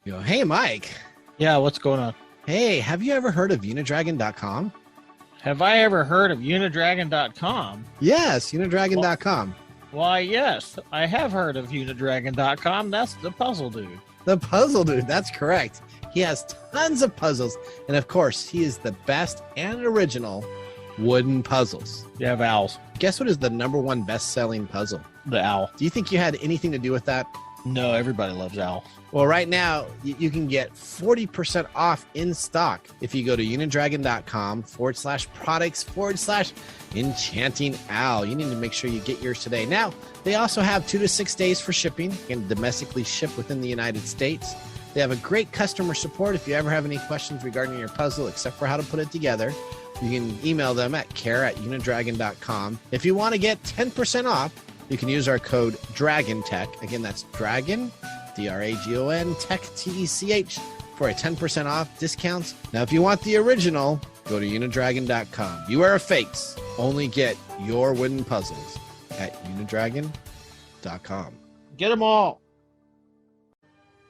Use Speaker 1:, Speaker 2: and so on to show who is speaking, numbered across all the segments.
Speaker 1: You go, hey, Mike.
Speaker 2: Yeah, what's going on?
Speaker 1: Hey, have you ever heard of Unidragon.com?
Speaker 2: Have I ever heard of Unidragon.com?
Speaker 1: Yes, Unidragon.com.
Speaker 2: Why, yes, I have heard of Unidragon.com. That's the puzzle dude.
Speaker 1: The puzzle dude, that's correct. He has tons of puzzles, and of course, he is the best and original wooden puzzles.
Speaker 2: You have owls.
Speaker 1: Guess what is the #1 best-selling puzzle?
Speaker 2: The owl.
Speaker 1: Do you think you had anything to do with that?
Speaker 2: No, everybody loves owl.
Speaker 1: Well, right now, you can get 40% off in stock if you go to unidragon.com/products/enchanting owl. You need to make sure you get yours today. Now, they also have 2 to 6 days for shipping. You can domestically ship within the United States. They have a great customer support. If you ever have any questions regarding your puzzle, except for how to put it together, you can email them at care@unidragon.com. If you want to get 10% off, you can use our code DRAGONTECH. Again, that's Dragon, DRAGON, Tech, TECH, for a 10% off discounts. Now, if you want the original, go to unidragon.com. Beware of fakes. Only get your wooden puzzles at unidragon.com.
Speaker 2: Get them all.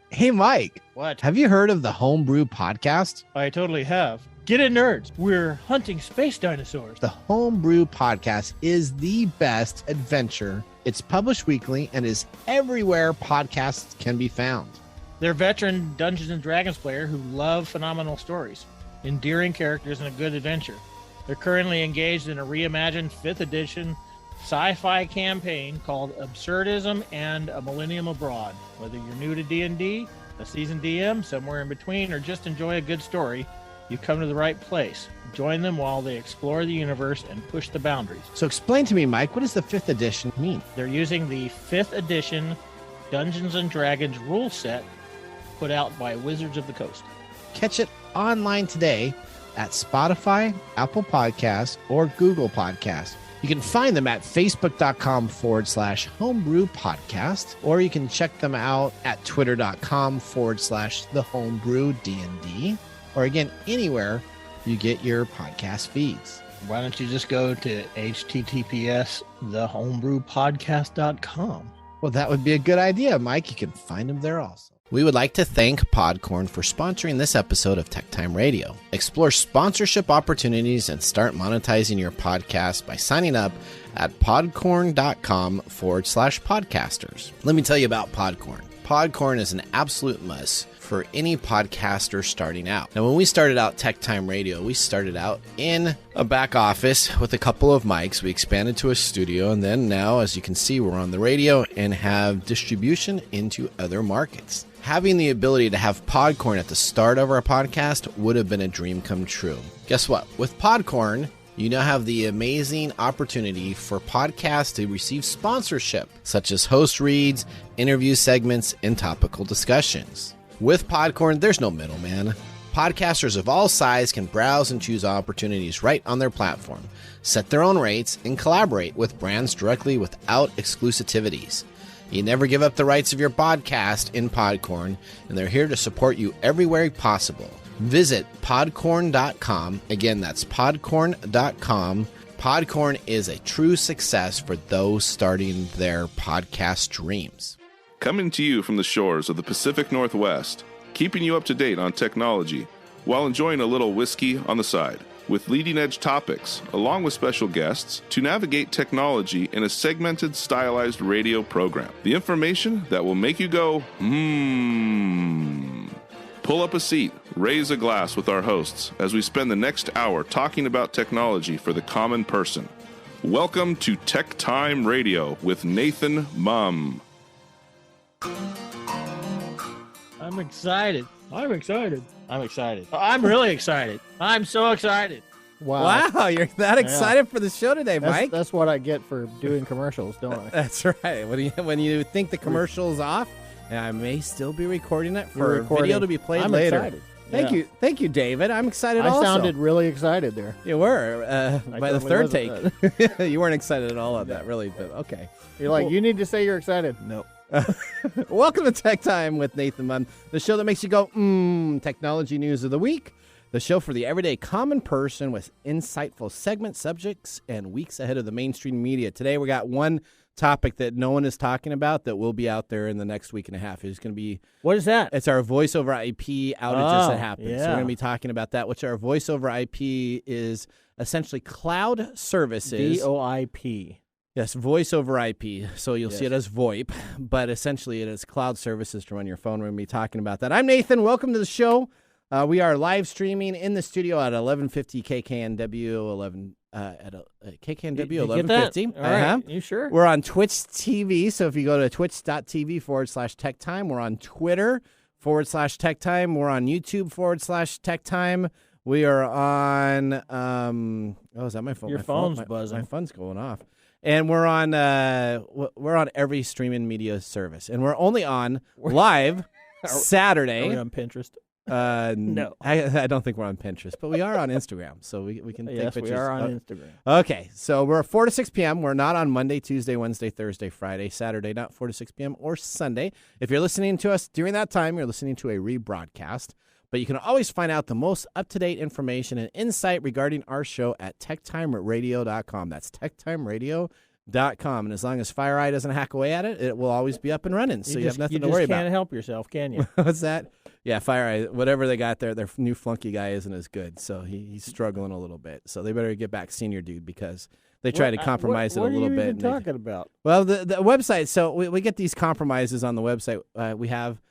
Speaker 1: Hey, Mike.
Speaker 2: What?
Speaker 1: Have you heard of the Homebrew podcast?
Speaker 2: I totally have. Get it, nerds. We're hunting space dinosaurs.
Speaker 1: The Homebrew podcast is the best adventure. It's published weekly and is everywhere podcasts can be found.
Speaker 2: They're veteran Dungeons & Dragons player who love phenomenal stories, endearing characters, and a good adventure. They're currently engaged in a reimagined 5th edition sci-fi campaign called Absurdism and a Millennium Abroad. Whether you're new to D&D, a seasoned DM, somewhere in between, or just enjoy a good story, you've come to the right place. Join them while they explore the universe and push the boundaries.
Speaker 1: So explain to me, Mike, what does the 5th edition mean?
Speaker 2: They're using the 5th edition Dungeons & Dragons rule set put out by Wizards of the Coast.
Speaker 1: Catch it online today at Spotify, Apple Podcasts, or Google Podcasts. You can find them at facebook.com/homebrew podcast, or you can check them out at twitter.com/the homebrew-DND, or again, anywhere you get your podcast feeds.
Speaker 2: Why don't you just go to https://thehomebrewpodcast.com?
Speaker 1: Well, that would be a good idea, Mike. You can find them there also. We would like to thank Podcorn for sponsoring this episode of TechTime Radio. Explore sponsorship opportunities and start monetizing your podcast by signing up at podcorn.com/podcasters. Let me tell you about Podcorn. Podcorn is an absolute must for any podcaster starting out. Now, when we started out TechTime Radio, we started out in a back office with a couple of mics. We expanded to a studio, and then now, as you can see, we're on the radio and have distribution into other markets. Having the ability to have Podcorn at the start of our podcast would have been a dream come true. Guess what? With Podcorn, you now have the amazing opportunity for podcasts to receive sponsorship, such as host reads, interview segments, and topical discussions. With Podcorn, there's no middleman. Podcasters of all sizes can browse and choose opportunities right on their platform, set their own rates, and collaborate with brands directly without exclusivities. You never give up the rights of your podcast in Podcorn, and they're here to support you everywhere possible. Visit podcorn.com. Again, that's podcorn.com. Podcorn is a true success for those starting their podcast dreams.
Speaker 3: Coming to you from the shores of the Pacific Northwest, keeping you up to date on technology while enjoying a little whiskey on the side, with leading-edge topics, along with special guests, to navigate technology in a segmented, stylized radio program. The information that will make you go, Pull up a seat, raise a glass with our hosts as we spend the next hour talking about technology for the common person. Welcome to Tech Time Radio with Nathan Mumm.
Speaker 2: I'm excited. I'm really excited. I'm so excited.
Speaker 4: Wow, you're that excited for the show today, Mike.
Speaker 5: That's what I get for doing commercials, don't I?
Speaker 4: That's right. When you think the commercial's off, and I may still be recording it for a video to be played later.
Speaker 5: Excited.
Speaker 4: Thank you, David. I'm excited also.
Speaker 5: I sounded really excited there.
Speaker 4: You were by the third take. You weren't excited at all on that, really, but okay.
Speaker 5: You're like, you need to say you're excited.
Speaker 4: Nope. Welcome to Tech Time with Nathan Mumm, the show that makes you go, technology news of the week. The show for the everyday common person with insightful segment subjects and weeks ahead of the mainstream media. Today we got one topic that no one is talking about that will be out there in the next week and a half. It's going to be
Speaker 5: What is that?
Speaker 4: It's our voice over IP outages that happen.
Speaker 5: yeah.
Speaker 4: So we're going to be talking about that, which our voice over IP is essentially cloud services.
Speaker 5: VoIP.
Speaker 4: Yes, voice over IP. So you'll see it as VoIP, but essentially it is cloud services to run your phone. We're going to be talking about that. I'm Nathan. Welcome to the show. We are live streaming in the studio at 1150 KKNW at KKNW 1150.
Speaker 5: All right. You sure?
Speaker 4: We're on Twitch TV. So if you go to twitch.tv/TechTime, we're on Twitter /TechTime. We're on YouTube /TechTime. We are on. Is that my phone?
Speaker 5: Your phone's buzzing.
Speaker 4: My phone's going off. And we're on every streaming media service, and we're only on live Saturday.
Speaker 5: Are we on Pinterest?
Speaker 4: No, I don't think we're on Pinterest, but we are on Instagram, so we can take pictures.
Speaker 5: Yes, we are on Instagram.
Speaker 4: Okay, so we're 4 to 6 p.m. We're not on Monday, Tuesday, Wednesday, Thursday, Friday, Saturday, not 4 to 6 p.m. or Sunday. If you're listening to us during that time, you're listening to a rebroadcast. But you can always find out the most up-to-date information and insight regarding our show at techtimeradio.com. That's techtimeradio.com. And as long as FireEye doesn't hack away at it, it will always be up and running. So you have nothing to worry about.
Speaker 5: You just can't help yourself, can you?
Speaker 4: What's that? Yeah, FireEye, whatever they got there, their new flunky guy isn't as good. So he's struggling a little bit. So they better get back senior dude because they try to compromise it a little bit.
Speaker 5: What are you even talking about?
Speaker 4: Well, the website, so we get these compromises on the website. We have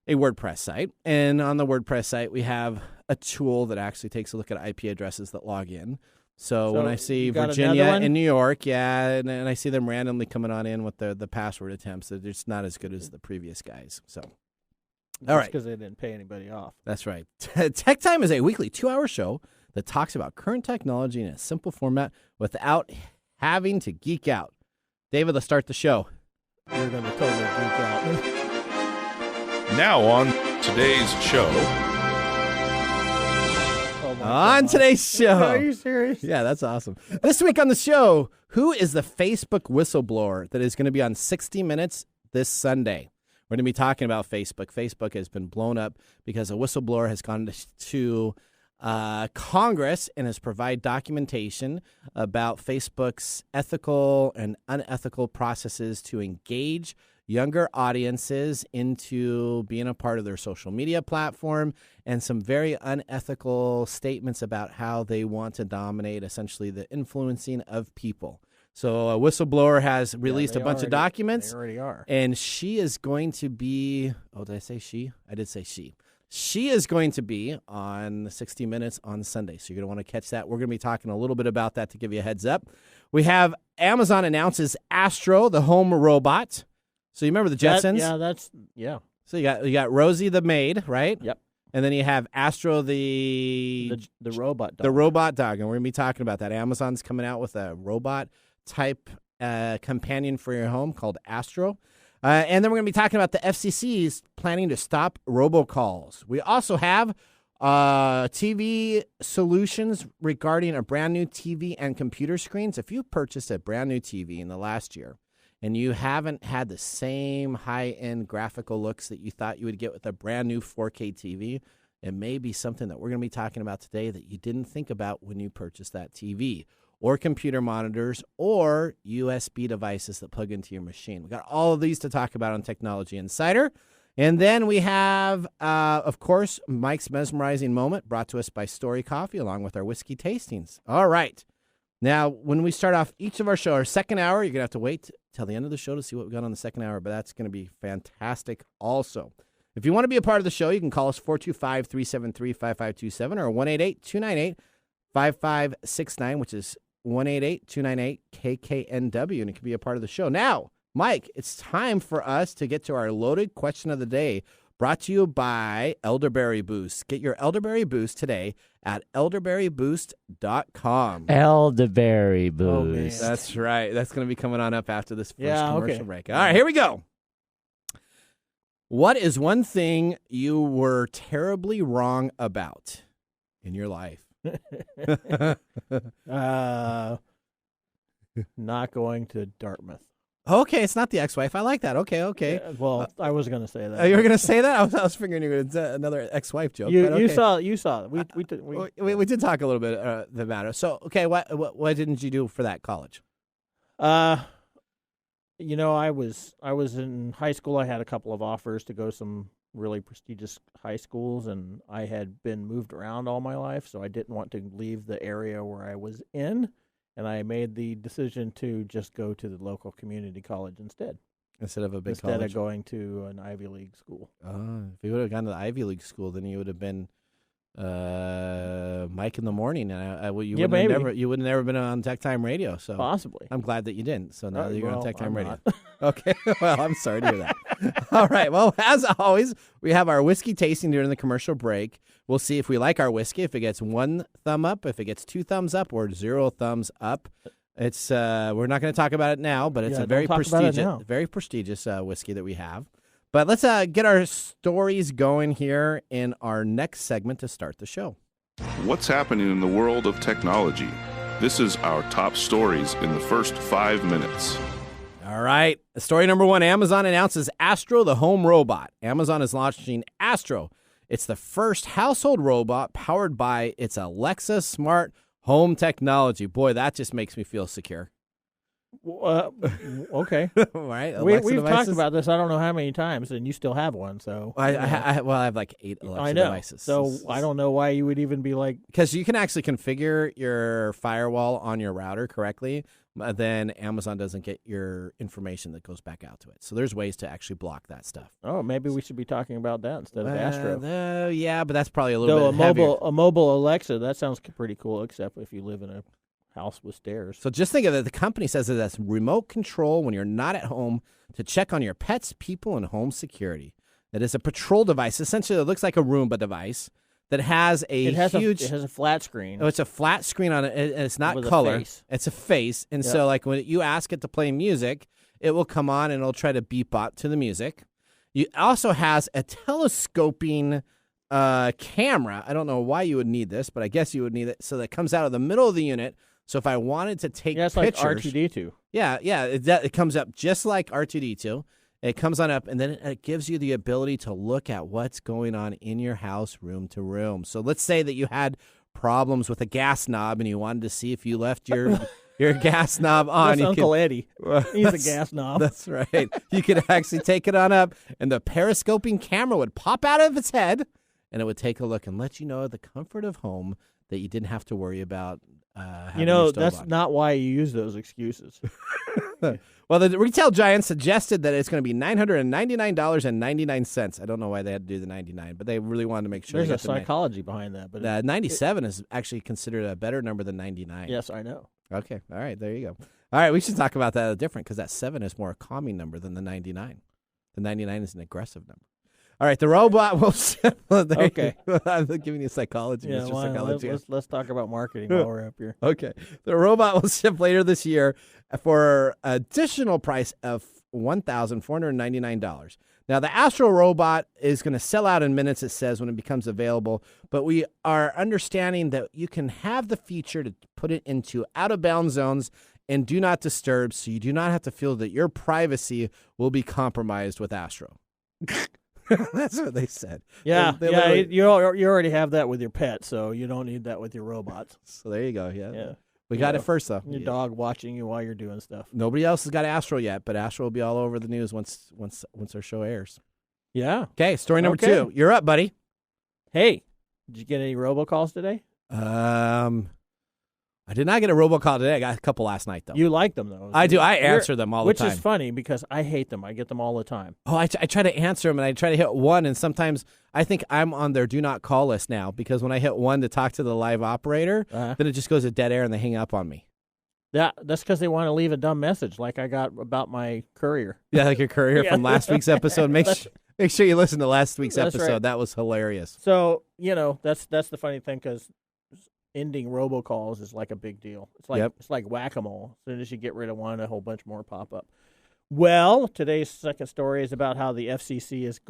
Speaker 4: a WordPress site, and on the WordPress site, we have a tool that actually takes a look at IP addresses that log in. So when I see Virginia and New York, and I see them randomly coming on in with the password attempts, they're just not as good as the previous guys. So, all right.
Speaker 5: Because they didn't pay anybody off.
Speaker 4: That's right. Tech Time is a weekly 2-hour show that talks about current technology in a simple format without having to geek out. David, let's start the show.
Speaker 5: You're going to totally geek out.
Speaker 3: Now on today's show.
Speaker 4: On today's show.
Speaker 5: Are you serious?
Speaker 4: Yeah, that's awesome. This week on the show, who is the Facebook whistleblower that is going to be on 60 Minutes this Sunday? We're going to be talking about Facebook. Facebook has been blown up because a whistleblower has gone to Congress and has provided documentation about Facebook's ethical and unethical processes to engage younger audiences into being a part of their social media platform, and some very unethical statements about how they want to dominate essentially the influencing of people. So a whistleblower has released a bunch of documents.
Speaker 5: They already are.
Speaker 4: And she is going to be, did I say she? I did say she. She is going to be on 60 Minutes on Sunday, so you're going to want to catch that. We're going to be talking a little bit about that to give you a heads up. We have Amazon announces Astro, the home robot. So you remember the Jetsons? So you got Rosie the maid, right?
Speaker 5: Yep.
Speaker 4: And then you have Astro the
Speaker 5: robot dog.
Speaker 4: The robot dog, and we're going to be talking about that. Amazon's coming out with a robot type companion for your home called Astro. And then we're going to be talking about the FCC's planning to stop robocalls. We also have TV solutions regarding a brand new TV and computer screens. If you purchased a brand new TV in the last year and you haven't had the same high-end graphical looks that you thought you would get with a brand new 4K TV, it may be something that we're going to be talking about today that you didn't think about when you purchased that TV, or computer monitors, or USB devices that plug into your machine. We've got all of these to talk about on Technology Insider. And then we have, of course, Mike's Mesmerizing Moment, brought to us by StoriCoffee, along with our whiskey tastings. All right. Now, when we start off each of our show, our second hour, you're going to have to wait till the end of the show to see what we got on the second hour, but that's going to be fantastic also. If you want to be a part of the show, you can call us 425-373-5527 or 1-888-298-5569, which is 1-888-298-KKNW, and it can be a part of the show. Now, Mike, it's time for us to get to our loaded question of the day, brought to you by Elderberry Boost. Get your Elderberry Boost today at elderberryboost.com.
Speaker 6: Elderberry Boost.
Speaker 4: That's right. That's going to be coming on up after this first commercial break. All right, here we go. What is one thing you were terribly wrong about in your life?
Speaker 5: Not going to Dartmouth.
Speaker 4: Okay, it's not the ex-wife. I like that. Okay.
Speaker 5: Yeah, I was going to say that.
Speaker 4: You were going to say that? I was figuring you were going to another ex-wife joke.
Speaker 5: You saw it. We
Speaker 4: did talk a little bit the matter. So, okay, what didn't you do for that college?
Speaker 5: I was in high school. I had a couple of offers to go to some really prestigious high schools, and I had been moved around all my life, so I didn't want to leave the area where I was in, and I made the decision to just go to the local community college instead.
Speaker 4: Instead of a big
Speaker 5: instead
Speaker 4: college?
Speaker 5: of going to an Ivy League school.
Speaker 4: If you would have gone to the Ivy League school, then you would have been Mike in the morning, and you would have never been on TechTime Radio. So
Speaker 5: possibly,
Speaker 4: I'm glad that you didn't. So now that you're on TechTime
Speaker 5: I'm
Speaker 4: Radio,
Speaker 5: not.
Speaker 4: Okay. Well, I'm sorry to hear that. All right. Well, as always, we have our whiskey tasting during the commercial break. We'll see if we like our whiskey. If it gets 1 thumb up, if it gets 2 thumbs up, or 0 thumbs up. It's we're not going to talk about it now, but it's a very prestigious whiskey that we have. But let's get our stories going here in our next segment to start the show.
Speaker 3: What's happening in the world of technology? This is our top stories in the first 5 minutes.
Speaker 4: All right. Story number 1, Amazon announces Astro, the home robot. Amazon is launching Astro. It's the first household robot powered by its Alexa smart home technology. Boy, that just makes me feel secure.
Speaker 5: Okay.
Speaker 4: Right?
Speaker 5: We've talked about this I don't know how many times, and you still have one. So
Speaker 4: I have like 8 Alexa devices.
Speaker 5: So I don't know why you would even be like...
Speaker 4: Because you can actually configure your firewall on your router correctly, then Amazon doesn't get your information that goes back out to it. So there's ways to actually block that stuff.
Speaker 5: Oh, maybe we should be talking about that instead of Astro.
Speaker 4: Yeah, but that's probably a little bit heavier.
Speaker 5: A mobile Alexa, that sounds pretty cool, except if you live in a house with stairs.
Speaker 4: So just think of it. The company says that that's remote control when you're not at home to check on your pets, people, and home security. That is a patrol device. Essentially, it looks like a Roomba device that has it has
Speaker 5: a flat screen.
Speaker 4: Oh, it's a flat screen on it, and it's not
Speaker 5: with
Speaker 4: color.
Speaker 5: A face.
Speaker 4: It's a face. And so, like, when you ask it to play music, it will come on and it'll try to beep out to the music. It also has a telescoping camera. I don't know why you would need this, but I guess you would need it. So that comes out of the middle of the unit. So if I wanted to take
Speaker 5: it's
Speaker 4: pictures,
Speaker 5: like R2D2.
Speaker 4: Yeah, it comes up just like R2D2. It comes on up, and then it gives you the ability to look at what's going on in your house room to room. So let's say that you had problems with a gas knob, and you wanted to see if you left your gas knob on.
Speaker 5: That's Uncle Eddie. He's a gas knob.
Speaker 4: That's right. You could actually take it on up, and the periscoping camera would pop out of its head, and it would take a look and let you know the comfort of home that you didn't have to worry about.
Speaker 5: That's not why you use those excuses.
Speaker 4: Well, the retail giant suggested that it's going to be $999.99. I don't know why they had to do the 99, but they really wanted to make sure.
Speaker 5: There's a psychology behind that. But
Speaker 4: 97 is actually considered a better number than 99.
Speaker 5: Yes, I know.
Speaker 4: Okay. All right. There you go. All right. We should talk about that different because that 7 is more a calming number than the 99. The 99 is an aggressive number. All right, the robot will ship.
Speaker 5: Okay.
Speaker 4: I'm giving you psychology, Mr. Psychology.
Speaker 5: Let's talk about marketing while we're up here.
Speaker 4: Okay. The robot will ship later this year for an additional price of $1,499. Now, the Astro robot is going to sell out in minutes, it says, when it becomes available, but we are understanding that you can have the feature to put it into out-of-bounds zones and do not disturb, so you do not have to feel that your privacy will be compromised with Astro. That's what they said.
Speaker 5: Yeah, you already have that with your pet, so you don't need that with your robots.
Speaker 4: So there you go. Yeah. We got it first, though.
Speaker 5: Your dog watching you while you're doing stuff.
Speaker 4: Nobody else has got Astro yet, but Astro will be all over the news once our show airs.
Speaker 5: Yeah.
Speaker 4: Okay, story number 2. You're up, buddy.
Speaker 5: Hey, did you get any robocalls today?
Speaker 4: I did not get a robocall today. I got a couple last night, though.
Speaker 5: You like them, though.
Speaker 4: I do. I answer them all the time.
Speaker 5: Which is funny because I hate them. I get them all the time.
Speaker 4: Oh, I try to answer them, and I try to hit 1, and sometimes I think I'm on their do not call list now because when I hit 1 to talk to the live operator, then it just goes to dead air and they hang up on me.
Speaker 5: Yeah, that's because they want to leave a dumb message like I got about my courier.
Speaker 4: Yeah, like your courier from last week's episode. Make sure you listen to last week's episode.
Speaker 5: Right.
Speaker 4: That was hilarious.
Speaker 5: So, that's the funny thing because ending robocalls is like a big deal. It's like whack-a-mole. As soon as you get rid of one, a whole bunch more pop up. Well, today's second story is about how the FCC is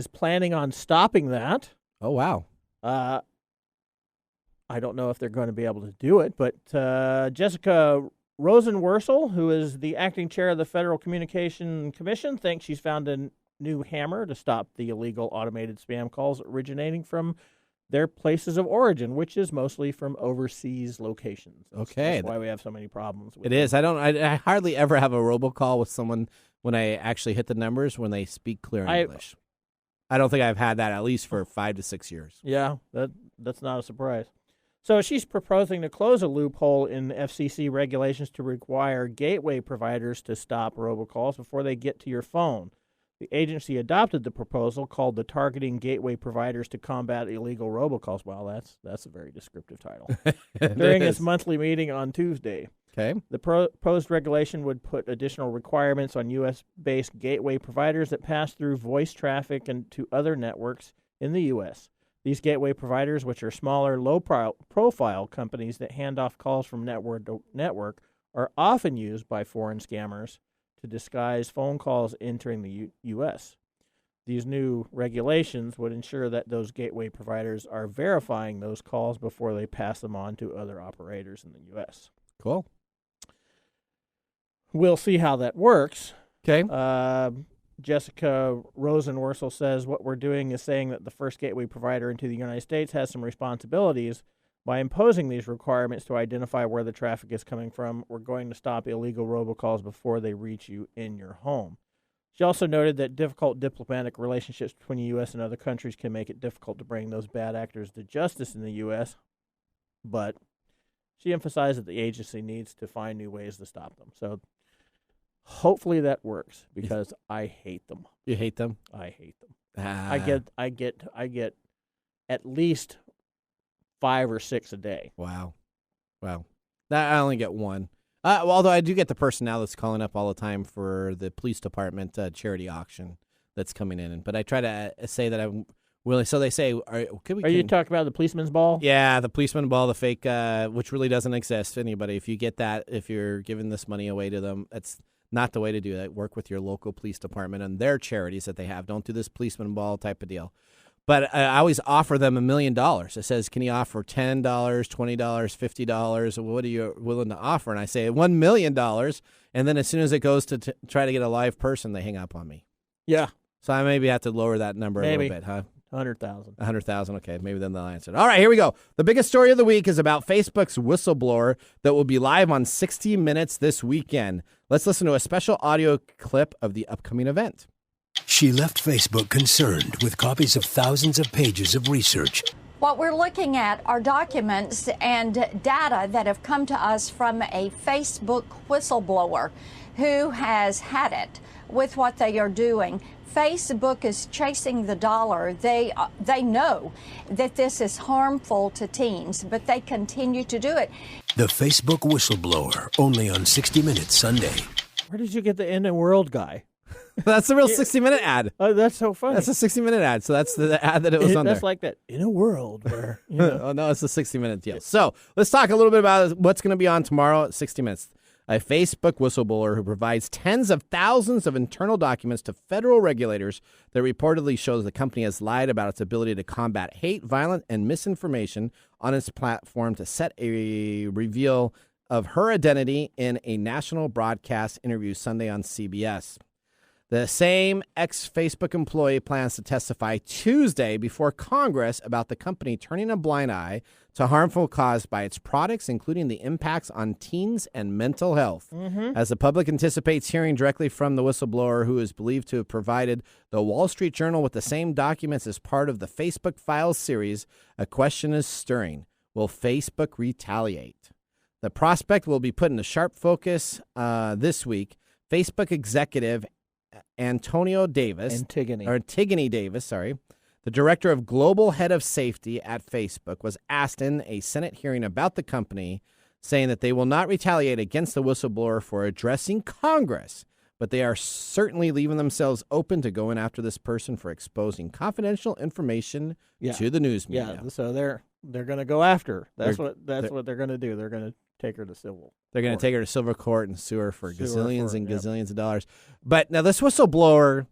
Speaker 5: planning on stopping that.
Speaker 4: Oh, wow.
Speaker 5: I don't know if they're going to be able to do it, but Jessica Rosenworcel, who is the acting chair of the Federal Communication Commission, thinks she's found a new hammer to stop the illegal automated spam calls originating from their places of origin, which is mostly from overseas locations.
Speaker 4: Okay.
Speaker 5: That's why we have so many problems with
Speaker 4: It is. I hardly ever have a robocall with someone when I actually hit the numbers when they speak clear English. I don't think I've had that at least for 5 to 6 years.
Speaker 5: Yeah, that's not a surprise. So she's proposing to close a loophole in FCC regulations to require gateway providers to stop robocalls before they get to your phone. The agency adopted the proposal called the Targeting Gateway Providers to Combat Illegal Robocalls. Wow, that's a very descriptive title. During its monthly meeting on Tuesday.
Speaker 4: Okay.
Speaker 5: The proposed regulation would put additional requirements on U.S.-based gateway providers that pass through voice traffic and to other networks in the U.S. These gateway providers, which are smaller, low-profile companies that hand off calls from network to network, are often used by foreign scammers to disguise phone calls entering the U.S. These new regulations would ensure that those gateway providers are verifying those calls before they pass them on to other operators in the U.S.
Speaker 4: Cool.
Speaker 5: We'll see how that works.
Speaker 4: Okay.
Speaker 5: Jessica Rosenworcel says what we're doing is saying that the first gateway provider into the United States has some responsibilities. By imposing these requirements to identify where the traffic is coming from, we're going to stop illegal robocalls before they reach you in your home. She also noted that difficult diplomatic relationships between the U.S. and other countries can make it difficult to bring those bad actors to justice in the U.S., but she emphasized that the agency needs to find new ways to stop them. So hopefully that works because I hate them.
Speaker 4: You hate them?
Speaker 5: I hate them.
Speaker 4: Ah.
Speaker 5: I get at least 5 or 6 a day.
Speaker 4: Wow. I only get one. Although I do get the person now that's calling up all the time for the police department charity auction that's coming in. But I try to say that I'm willing. So they say, are
Speaker 5: you talking about the policeman's ball?
Speaker 4: Yeah, the policeman ball, the fake, which really doesn't exist. Anybody, if you get that, if you're giving this money away to them, that's not the way to do that. Work with your local police department and their charities that they have. Don't do this policeman ball type of deal. But I always offer them $1 million. It says, can you offer $10, $20, $50? What are you willing to offer? And I say $1 million. And then as soon as it goes to try to get a live person, they hang up on me.
Speaker 5: Yeah.
Speaker 4: So I maybe have to lower that number a little bit, huh?
Speaker 5: 100,000.
Speaker 4: 100,000. Okay, maybe then they'll answer it. All right, here we go. The biggest story of the week is about Facebook's whistleblower that will be live on 60 Minutes this weekend. Let's listen to a special audio clip of the upcoming event.
Speaker 7: She left Facebook concerned with copies of thousands of pages of research.
Speaker 8: What we're looking at are documents and data that have come to us from a Facebook whistleblower who has had it with what they are doing. Facebook is chasing the dollar. They know that this is harmful to teens, but they continue to do it.
Speaker 7: The Facebook whistleblower, only on 60 Minutes Sunday.
Speaker 5: Where did you get the end of world guy?
Speaker 4: That's the real 60-minute ad.
Speaker 5: Oh, that's so funny.
Speaker 4: That's a 60-minute ad. So that's the ad that it was on there.
Speaker 5: That's like that. In a world where, you know.
Speaker 4: Oh, no, it's a 60-minute deal. So let's talk a little bit about what's going to be on tomorrow at 60 Minutes. A Facebook whistleblower who provides tens of thousands of internal documents to federal regulators that reportedly shows the company has lied about its ability to combat hate, violence, and misinformation on its platform to set a reveal of her identity in a national broadcast interview Sunday on CBS. The same ex-Facebook employee plans to testify Tuesday before Congress about the company turning a blind eye to harmful caused by its products, including the impacts on teens and mental health. Mm-hmm. As the public anticipates hearing directly from the whistleblower who is believed to have provided the Wall Street Journal with the same documents as part of the Facebook Files series, a question is stirring. Will Facebook retaliate? The prospect will be put into sharp focus this week. Facebook executive Antonio Davis, Antigone Davis, the director of global head of safety at Facebook, was asked in a Senate hearing about the company, saying that they will not retaliate against the whistleblower for addressing Congress, but they are certainly leaving themselves open to going after this person for exposing confidential information to the news media.
Speaker 5: Yeah, so they're going to go after her. That's what they're going to do. They're going to take her to civil.
Speaker 4: They're going to take her to civil court and sue her for gazillions of dollars. But now this whistleblower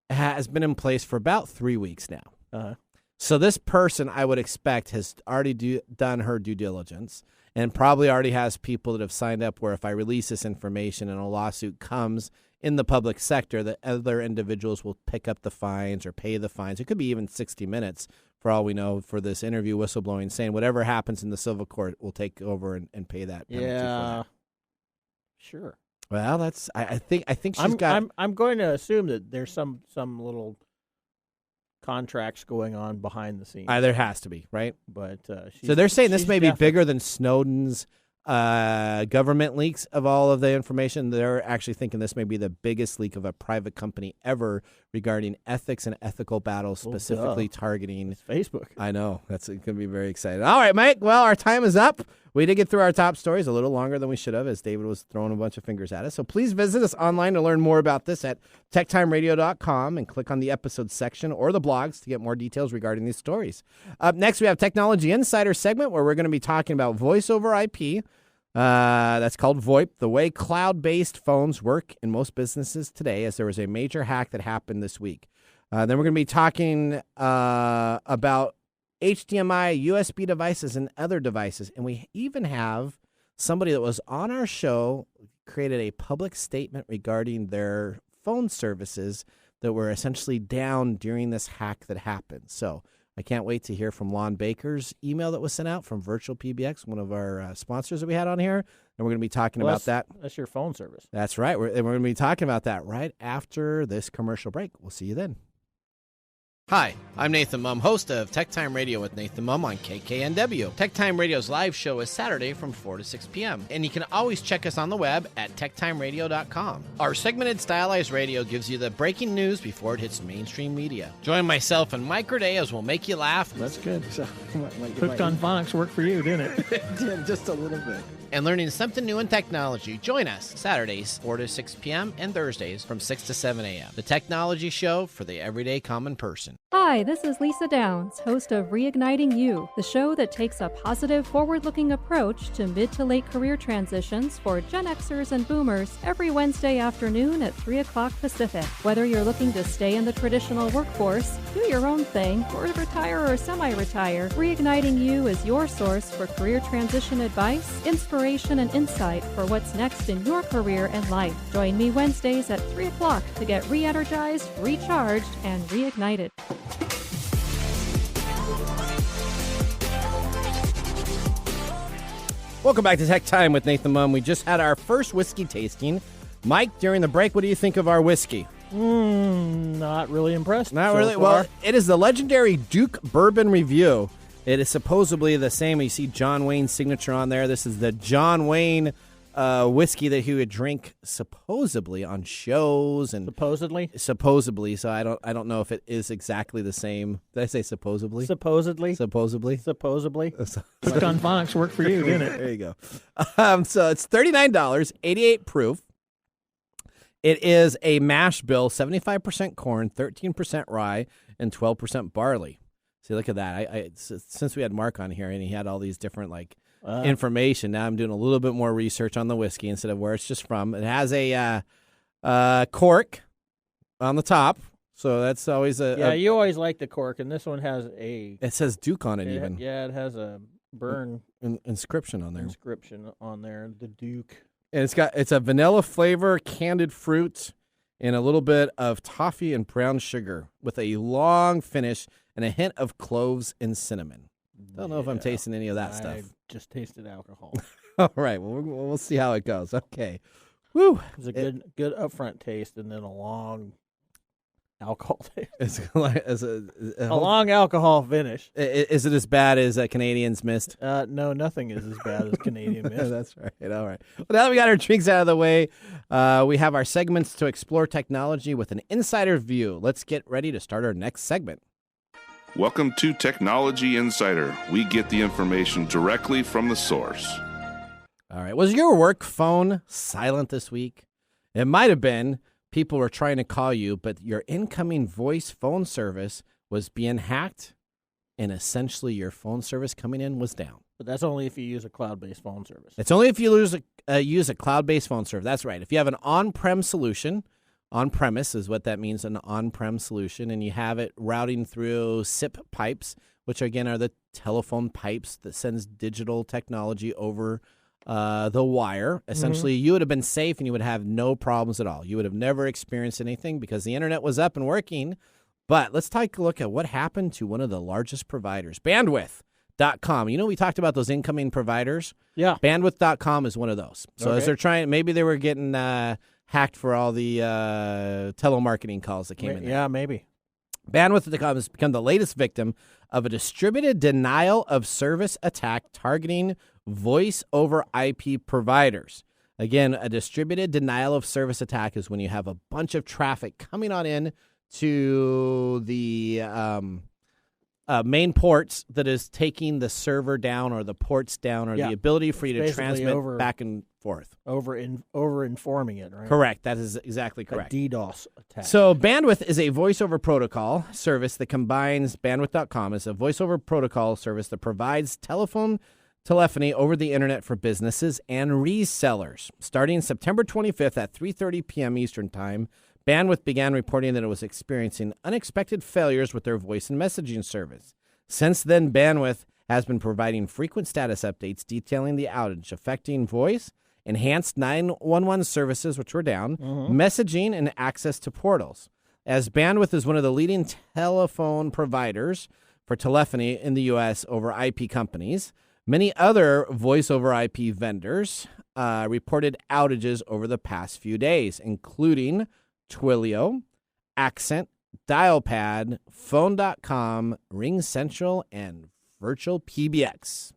Speaker 4: has been in place for about 3 weeks now.
Speaker 5: Uh-huh.
Speaker 4: So this person, I would expect, has already done her due diligence and probably already has people that have signed up where if I release this information and a lawsuit comes in the public sector, that other individuals will pick up the fines or pay the fines. It could be even 60 minutes for all we know for this interview whistleblowing, saying whatever happens in the civil court will take over and pay that penalty for that.
Speaker 5: Sure.
Speaker 4: Well, that's I think she's got.
Speaker 5: I'm going to assume that there's some little contracts going on behind the scenes.
Speaker 4: There has to be, right?
Speaker 5: But
Speaker 4: so they're saying this may be bigger than Snowden's government leaks of all of the information. They're actually thinking this may be the biggest leak of a private company ever regarding ethics and ethical battles, specifically targeting
Speaker 5: Facebook.
Speaker 4: I know. That's going to be very exciting. All right, Mike. Well, our time is up. We did get through our top stories a little longer than we should have as David was throwing a bunch of fingers at us. So please visit us online to learn more about this at techtimeradio.com and click on the episode section or the blogs to get more details regarding these stories. Up next, we have Technology Insider segment where we're going to be talking about voice over IP. That's called VoIP, the way cloud-based phones work in most businesses today, as there was a major hack that happened this week. Then we're going to be talking about HDMI, USB devices, and other devices. And we even have somebody that was on our show created a public statement regarding their phone services that were essentially down during this hack that happened. So I can't wait to hear from Lon Baker's email that was sent out from Virtual PBX, one of our sponsors that we had on here. And we're going to be talking about that.
Speaker 5: That's your phone service.
Speaker 4: That's right. We're going to be talking about that right after this commercial break. We'll see you then. Hi, I'm Nathan Mumm, host of TechTime Radio with Nathan Mumm on KKNW. TechTime Radio's live show is Saturday from 4 to 6 p.m., and you can always check us on the web at techtimeradio.com. Our segmented stylized radio gives you the breaking news before it hits mainstream media. Join myself and Mike Roday as we'll make you laugh.
Speaker 5: That's good. So, Hooked on Phonics worked for you, didn't it?
Speaker 4: It did, just a little bit. And learning something new in technology. Join us Saturdays, 4 to 6 p.m., and Thursdays from 6 to 7 a.m. The Technology Show for the everyday common person.
Speaker 9: Hi, this is Lisa Downs, host of Reigniting You, the show that takes a positive, forward-looking approach to mid to late career transitions for Gen Xers and Boomers every Wednesday afternoon at 3 o'clock Pacific. Whether you're looking to stay in the traditional workforce, do your own thing, or retire or semi-retire, Reigniting You is your source for career transition advice, inspiration, and insight for what's next in your career and life. Join me Wednesdays at 3 o'clock to get re-energized, recharged, and reignited.
Speaker 4: Welcome back to Tech Time with Nathan Mumm. We just had our first whiskey tasting. Mike, during the break, what do you think of our whiskey?
Speaker 5: Not really impressed.
Speaker 4: Not
Speaker 5: so
Speaker 4: really.
Speaker 5: far.
Speaker 4: Well, it is the legendary Duke Bourbon Review. It is supposedly the same. You see John Wayne's signature on there. This is the John Wayne whiskey that he would drink supposedly on shows and supposedly. So I don't know if it is exactly the same. Did I say supposedly?
Speaker 5: Supposedly.
Speaker 4: Hooked
Speaker 5: on Phonics worked for you, didn't it?
Speaker 4: There you go. So it's $39, 88 proof. It is a mash bill, 75% corn, 13% rye, and 12% barley. See, look at that. Since we had Mark on here and he had all these different information, now I'm doing a little bit more research on the whiskey instead of where it's just from. It has a cork on the top, so that's always
Speaker 5: you always like the cork, and this one has a.
Speaker 4: It says Duke on it even.
Speaker 5: Yeah, it has a burn
Speaker 4: inscription on there.
Speaker 5: The Duke.
Speaker 4: And it's a vanilla flavor, candied fruit, and a little bit of toffee and brown sugar with a long finish and a hint of cloves and cinnamon. Don't know if I'm tasting any of that stuff.
Speaker 5: I just tasted alcohol.
Speaker 4: All right, well, we'll see how it goes. Okay. Woo.
Speaker 5: It's a good upfront taste and then a long alcohol taste.
Speaker 4: It's
Speaker 5: a long alcohol finish.
Speaker 4: Is it as bad as Canadians Mist?
Speaker 5: No, nothing is as bad as Canadian Mist.
Speaker 4: That's right. All right. Well, now that we got our drinks out of the way, we have our segments to explore technology with an insider view. Let's get ready to start our next segment.
Speaker 3: Welcome to Technology Insider. We get the information directly from the source.
Speaker 4: All right. Was your work phone silent this week? It might have been. People were trying to call you, but your incoming voice phone service was being hacked, and essentially your phone service coming in was down.
Speaker 5: But that's only if you use a cloud-based phone service.
Speaker 4: It's only if you use a cloud-based phone service. That's right. If you have an on-prem solution On-premise is what that means, an on-prem solution, and you have it routing through SIP pipes, which again are the telephone pipes that sends digital technology over the wire. Essentially, you would have been safe and you would have no problems at all. You would have never experienced anything because the internet was up and working. But let's take a look at what happened to one of the largest providers, Bandwidth.com. You know, we talked about those incoming providers.
Speaker 5: Yeah.
Speaker 4: Bandwidth.com is one of those. So as they're trying, maybe they were getting hacked for all the telemarketing calls that came in there.
Speaker 5: Yeah, maybe.
Speaker 4: Bandwidth.com has become the latest victim of a distributed denial of service attack targeting voice over IP providers. Again, a distributed denial of service attack is when you have a bunch of traffic coming on in to the main ports that is taking the server down or the ports down or the ability for you to transmit back and forth.
Speaker 5: Over informing it, right?
Speaker 4: Correct. That is exactly correct.
Speaker 5: A DDoS attack.
Speaker 4: So Bandwidth is a voice over protocol service that combines Bandwidth.com as a voice over protocol service that provides telephony over the internet for businesses and resellers. Starting September 25th at 3:30 p.m. Eastern Time, Bandwidth began reporting that it was experiencing unexpected failures with their voice and messaging service. Since then, Bandwidth has been providing frequent status updates detailing the outage affecting voice, enhanced 911 services, which were down, messaging, and access to portals. As Bandwidth is one of the leading telephone providers for telephony in the U.S. over IP companies, many other voice over IP vendors reported outages over the past few days, including Twilio, Accent, Dialpad, Phone.com, RingCentral, and Virtual PBX.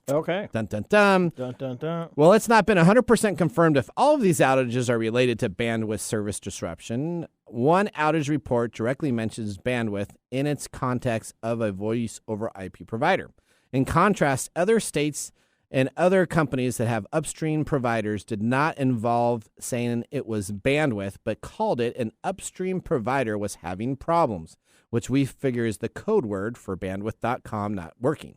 Speaker 5: Okay.
Speaker 4: Dun, dun, dun.
Speaker 5: Dun, dun, dun.
Speaker 4: Well, it's not been 100% confirmed if all of these outages are related to bandwidth service disruption. One outage report directly mentions bandwidth in its context of a voice over IP provider. In contrast, other states and other companies that have upstream providers did not involve saying it was bandwidth, but called it an upstream provider was having problems, which we figure is the code word for bandwidth.com not working.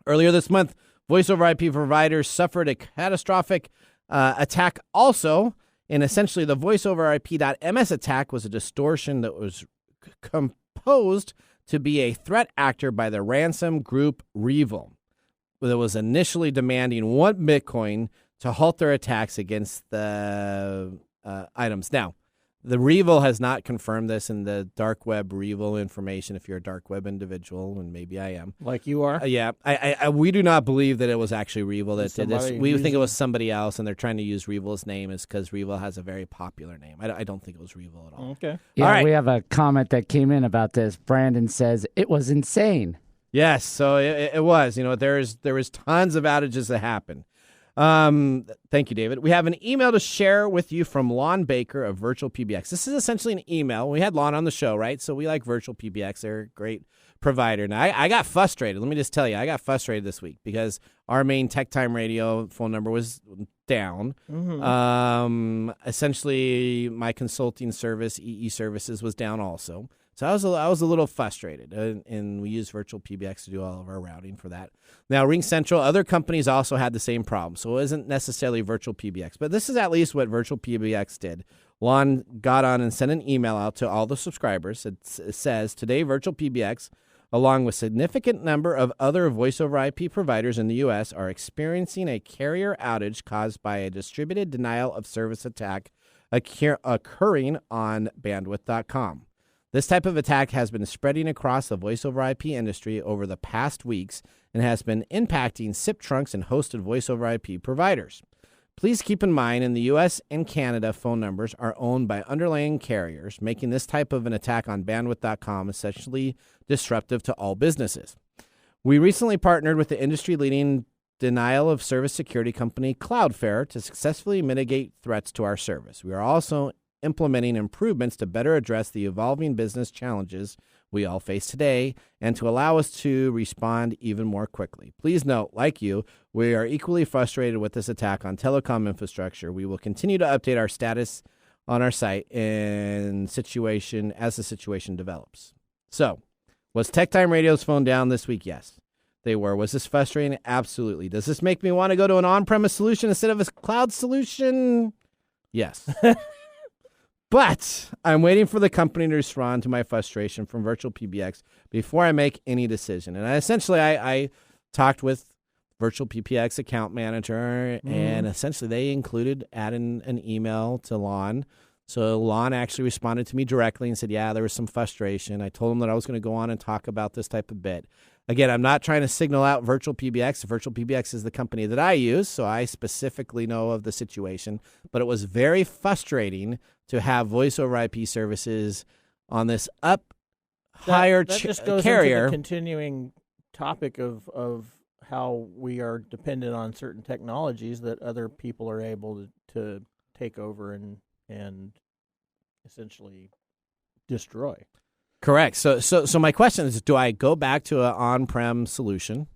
Speaker 4: Earlier this month, voice over IP providers suffered a catastrophic attack also, and essentially the voice over IP.ms attack was a distortion that was composed to be a threat actor by the ransom group Revil, that was initially demanding 1 Bitcoin to halt their attacks against the items. Now, the Revil has not confirmed this in the dark web Revil information. If you're a dark web individual, and maybe I am,
Speaker 5: like you are,
Speaker 4: yeah, we do not believe that it was actually Revil that did this. We think it was somebody else, and they're trying to use Revil's name is because Revil has a very popular name. I don't think it was Revil at all.
Speaker 5: Okay,
Speaker 6: yeah,
Speaker 4: all right.
Speaker 6: We have a comment that came in about this. Brandon says it was insane.
Speaker 4: Yes, so it was. You know, there was tons of outages that happened. Thank you, David. We have an email to share with you from Lon Baker of Virtual PBX. This is essentially an email. We had Lon on the show, right? So we like Virtual PBX. They're a great provider. Now, I got frustrated. Let me just tell you, I got frustrated this week because our main TechTime radio phone number was down. Essentially, my consulting service, EE Services, was down also. So I was a little frustrated, and we use Virtual PBX to do all of our routing for that. Now, RingCentral, other companies also had the same problem, so it isn't necessarily Virtual PBX. But this is at least what Virtual PBX did. Lon got on and sent an email out to all the subscribers. It says, today, Virtual PBX, along with a significant number of other voice-over IP providers in the U.S., are experiencing a carrier outage caused by a distributed denial of service attack occurring on bandwidth.com. This type of attack has been spreading across the voice-over IP industry over the past weeks and has been impacting SIP trunks and hosted voice-over IP providers. Please keep in mind, in the U.S. and Canada, phone numbers are owned by underlying carriers, making this type of an attack on bandwidth.com essentially disruptive to all businesses. We recently partnered with the industry-leading denial of service security company Cloudflare to successfully mitigate threats to our service. We are also implementing improvements to better address the evolving business challenges we all face today and to allow us to respond even more quickly. Please note, like you, we are equally frustrated with this attack on telecom infrastructure. We will continue to update our status on our site and situation as the situation develops. So, was TechTime Radio's phone down this week? Yes, they were. Was this frustrating? Absolutely. Does this make me want to go to an on-premise solution instead of a cloud solution? Yes. But I'm waiting for the company to respond to my frustration from Virtual PBX before I make any decision. And I talked with Virtual PBX account manager, and essentially they included adding an email to Lon. So Lon actually responded to me directly and said, yeah, there was some frustration. I told him that I was going to go on and talk about this type of bit. Again, I'm not trying to signal out Virtual PBX. Virtual PBX is the company that I use, so I specifically know of the situation. But it was very frustrating to have voice over IP services on this higher
Speaker 5: that just goes
Speaker 4: carrier.
Speaker 5: Into the continuing topic of how we are dependent on certain technologies that other people are able to take over and essentially destroy.
Speaker 4: Correct. So my question is, do I go back to an on-prem solution,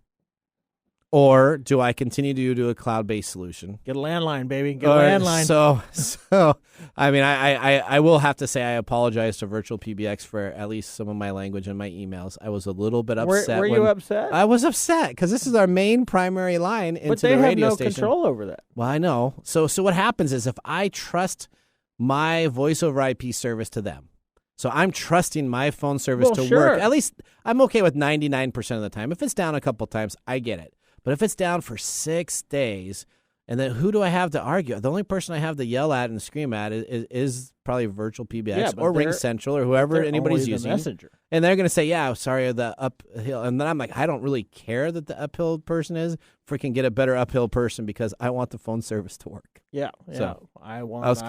Speaker 4: or do I continue to do a cloud-based solution?
Speaker 5: Get a landline, baby. Get a landline.
Speaker 4: So I mean, I will have to say I apologize to Virtual PBX for at least some of my language in my emails. I was a little bit upset.
Speaker 5: Were you upset?
Speaker 4: I was upset because this is our main primary line into the radio station.
Speaker 5: But they have no control over that.
Speaker 4: Well, I know. So what happens is if I trust my voice over IP service to them, so I'm trusting my phone service to work. At least I'm okay with 99% of the time. If it's down a couple times, I get it. But if it's down for 6 days, and then who do I have to argue? The only person I have to yell at and scream at is probably Virtual PBX or Ring Central or whoever anybody's using.
Speaker 5: Messenger.
Speaker 4: And they're going to say, yeah, sorry, the uphill. And then I'm like, I don't really care that the uphill person is. Freaking get a better uphill person because I want the phone service to work.
Speaker 5: Yeah.
Speaker 4: So
Speaker 5: I
Speaker 4: was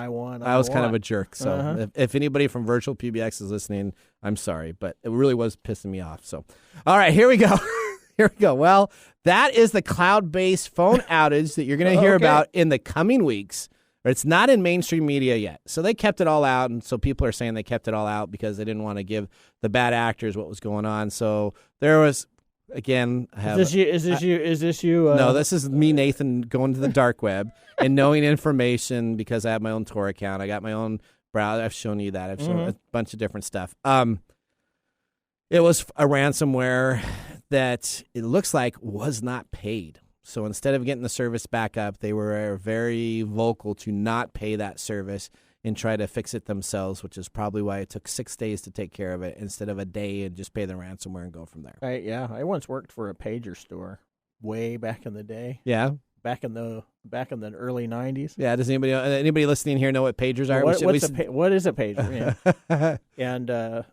Speaker 4: kind of a jerk. So if anybody from Virtual PBX is listening, I'm sorry, but it really was pissing me off. So, all right, here we go. Here we go. Well, that is the cloud-based phone outage that you're going to hear about in the coming weeks. It's not in mainstream media yet. So they kept it all out, and so people are saying they kept it all out because they didn't want to give the bad actors what was going on. So there was, again,
Speaker 5: Is this you?
Speaker 4: No, this is me, Nathan, going to the dark web and knowing information because I have my own Tor account. I got my own browser. I've shown you that. I've shown a bunch of different stuff. It was a ransomware that it looks like was not paid. So instead of getting the service back up, they were very vocal to not pay that service and try to fix it themselves, which is probably why it took 6 days to take care of it instead of a day and just pay the ransomware and go from there.
Speaker 5: I once worked for a pager store way back in the day.
Speaker 4: Yeah.
Speaker 5: Back in the early 90s.
Speaker 4: Yeah, does anybody listening here know what pagers are?
Speaker 5: What is a pager? Yeah. And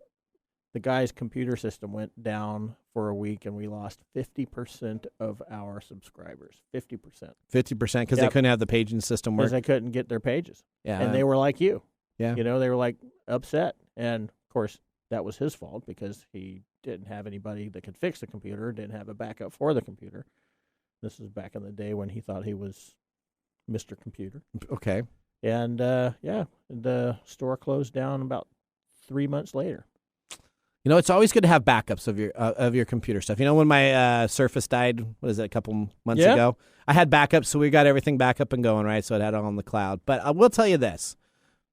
Speaker 5: the guy's computer system went down for a week, and we lost 50% of our subscribers. 50%.
Speaker 4: 50% because they couldn't have the paging system work?
Speaker 5: Because they couldn't get their pages.
Speaker 4: Yeah.
Speaker 5: And they were like you.
Speaker 4: Yeah.
Speaker 5: You know, they were like upset. And, of course, that was his fault because he didn't have anybody that could fix the computer, didn't have a backup for the computer. This was back in the day when he thought he was Mr. Computer.
Speaker 4: Okay.
Speaker 5: And, the store closed down about 3 months later.
Speaker 4: You know, it's always good to have backups of your computer stuff. You know, when my Surface died, a couple months ago, I had backups, so we got everything back up and going, right? So it had it on the cloud. But I will tell you this.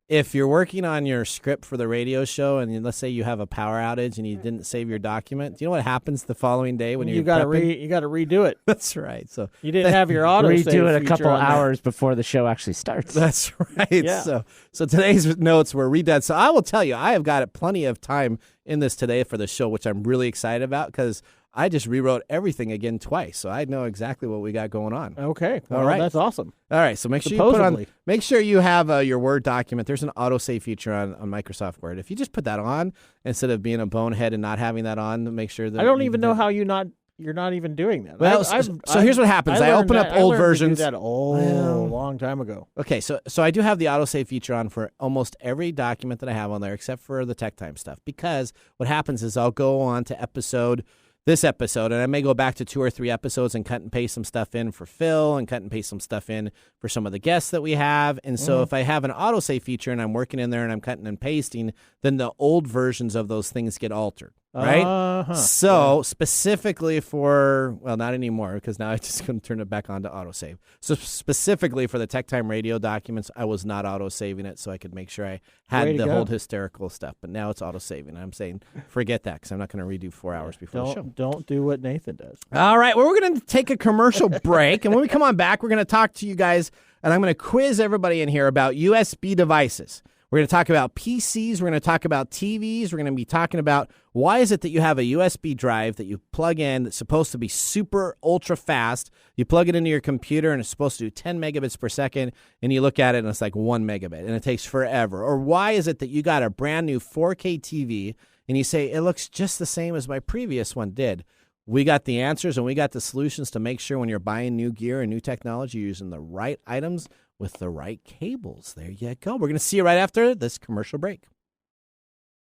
Speaker 4: If you're working on your script for the radio show, and let's say you have a power outage and you didn't save your document, do you know what happens the following day when you got to
Speaker 5: redo it?
Speaker 4: That's right. So
Speaker 5: you didn't have your auto
Speaker 6: redo it a couple hours before the show actually starts.
Speaker 4: That's right.
Speaker 5: Yeah.
Speaker 4: So today's notes were redone. So I will tell you, I have got plenty of time in this today for the show, which I'm really excited about because I just rewrote everything again twice, so I know exactly what we got going on.
Speaker 5: Okay, well,
Speaker 4: all right,
Speaker 5: that's awesome.
Speaker 4: All right, so make sure you have your Word document. There's an autosave feature on Microsoft Word. If you just put that on instead of being a bonehead and not having that on, to make sure that
Speaker 5: I don't even know how you're not even doing that.
Speaker 4: Well, so here's what happens. I open up old versions.
Speaker 5: I learned to do that a long time ago.
Speaker 4: Okay, so I do have the autosave feature on for almost every document that I have on there, except for the TechTime stuff. Because what happens is I'll go on to this episode, and I may go back to 2 or 3 episodes and cut and paste some stuff in for Phil and cut and paste some stuff in for some of the guests that we have. And so if I have an autosave feature and I'm working in there and I'm cutting and pasting, then the old versions of those things get altered. Right? So specifically not anymore because now I just couldn't turn it back on to autosave. So specifically for the TechTime radio documents, I was not autosaving it so I could make sure I had the whole hysterical stuff. But now it's autosaving. I'm saying forget that because I'm not going to redo 4 hours before the show.
Speaker 5: Don't do what Nathan does.
Speaker 4: All right. Well, we're going to take a commercial break. And when we come on back, we're going to talk to you guys and I'm going to quiz everybody in here about USB devices. We're going to talk about PCs. We're going to talk about TVs. We're going to be talking about why is it that you have a USB drive that you plug in that's supposed to be super ultra fast. You plug it into your computer and it's supposed to do 10 megabits per second, and you look at it and it's like 1 megabit and it takes forever. Or why is it that you got a brand new 4K TV and you say it looks just the same as my previous one did? We got the answers and we got the solutions to make sure when you're buying new gear and new technology, you're using the right items with the right cables. There you go. We're going to see you right after this commercial break.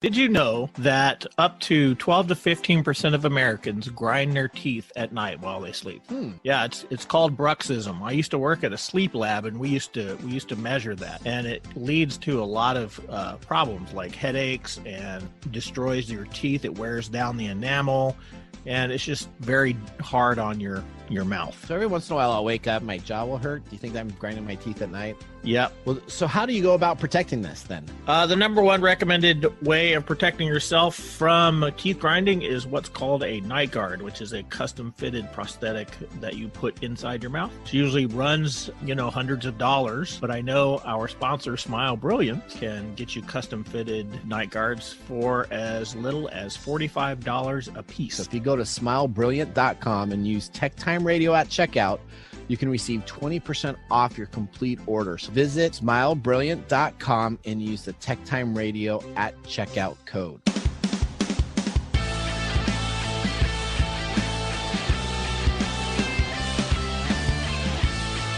Speaker 2: Did you know that up to 12 to 15% of Americans grind their teeth at night while they sleep? Yeah, it's called bruxism. I used to work at a sleep lab, and we used to measure that, and it leads to a lot of problems like headaches and destroys your teeth. It wears down the enamel, and it's just very hard on your mouth.
Speaker 1: So every once in a while I'll wake up, my jaw will hurt. Do you think I'm grinding my teeth at night?
Speaker 2: Yep.
Speaker 1: Well, so how do you go about protecting this then?
Speaker 2: The number one recommended way of protecting yourself from teeth grinding is what's called a night guard, which is a custom fitted prosthetic that you put inside your mouth. It usually runs, hundreds of dollars, but I know our sponsor, Smile Brilliant, can get you custom fitted night guards for as little as $45 a piece.
Speaker 1: So if you go to smilebrilliant.com and use TechTime Radio at checkout, you can receive 20% off your complete order. So visit smilebrilliant.com and use the TechTime Radio at checkout code.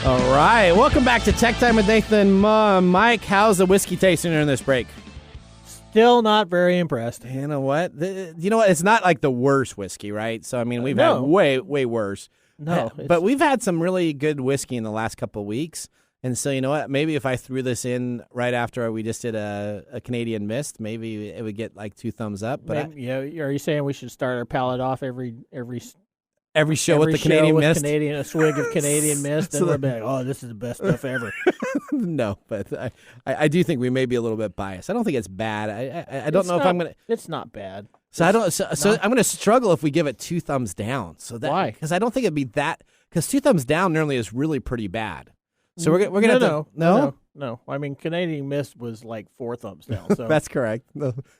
Speaker 4: All right. Welcome back to Tech Time with Nathan Mumm. Mike, how's the whiskey tasting during this break?
Speaker 5: Still not very impressed.
Speaker 4: You know what? It's not like the worst whiskey, right? So, I mean, we've had way, way worse.
Speaker 5: No.
Speaker 4: But we've had some really good whiskey in the last couple of weeks. And so, you know what? Maybe if I threw this in right after we just did a Canadian Mist, maybe it would get like 2 thumbs up. But
Speaker 5: are you saying we should start our palate off every
Speaker 4: show with the Canadian Mist?
Speaker 5: A swig of Canadian Mist, and we'll be like, oh, this is the best stuff ever.
Speaker 4: No, but I do think we may be a little bit biased. I don't think it's bad. I don't know if I'm going to...
Speaker 5: It's not bad.
Speaker 4: So I'm going to struggle if we give it 2 thumbs down. So
Speaker 5: why?
Speaker 4: Because I don't think it'd be that. Because 2 thumbs down normally is really pretty bad. So we're gonna
Speaker 5: no. I mean, Canadian Mist was like 4 thumbs down. So
Speaker 4: that's correct.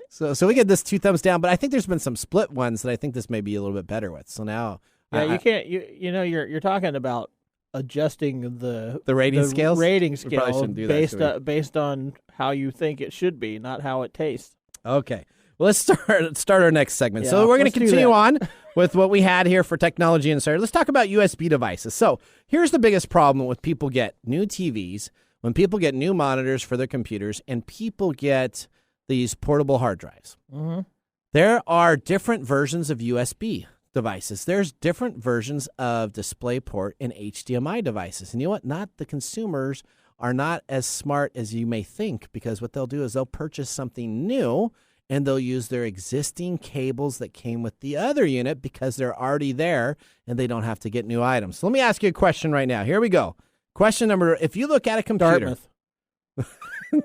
Speaker 4: So we get this 2 thumbs down, but I think there's been some split ones that I think this may be a little bit better with. So now,
Speaker 5: you can't. You're talking about adjusting the
Speaker 4: rating scales.
Speaker 5: Rating
Speaker 4: We probably
Speaker 5: scale
Speaker 4: shouldn't do that,
Speaker 5: based on how you think it should be, not how it tastes.
Speaker 4: Okay. Well, let's start our next segment. So we're going to continue on with what we had here for Technology Insider. Let's talk about USB devices. So here's the biggest problem with people get new TVs, when people get new monitors for their computers, and people get these portable hard drives.
Speaker 5: Mm-hmm.
Speaker 4: There are different versions of USB devices. There's different versions of DisplayPort and HDMI devices. And you know what? Not the consumers are not as smart as you may think, because what they'll do is they'll purchase something new and they'll use their existing cables that came with the other unit because they're already there and they don't have to get new items. So let me ask you a question right now. Here we go. Question number, if you look at a computer.
Speaker 5: Dartmouth.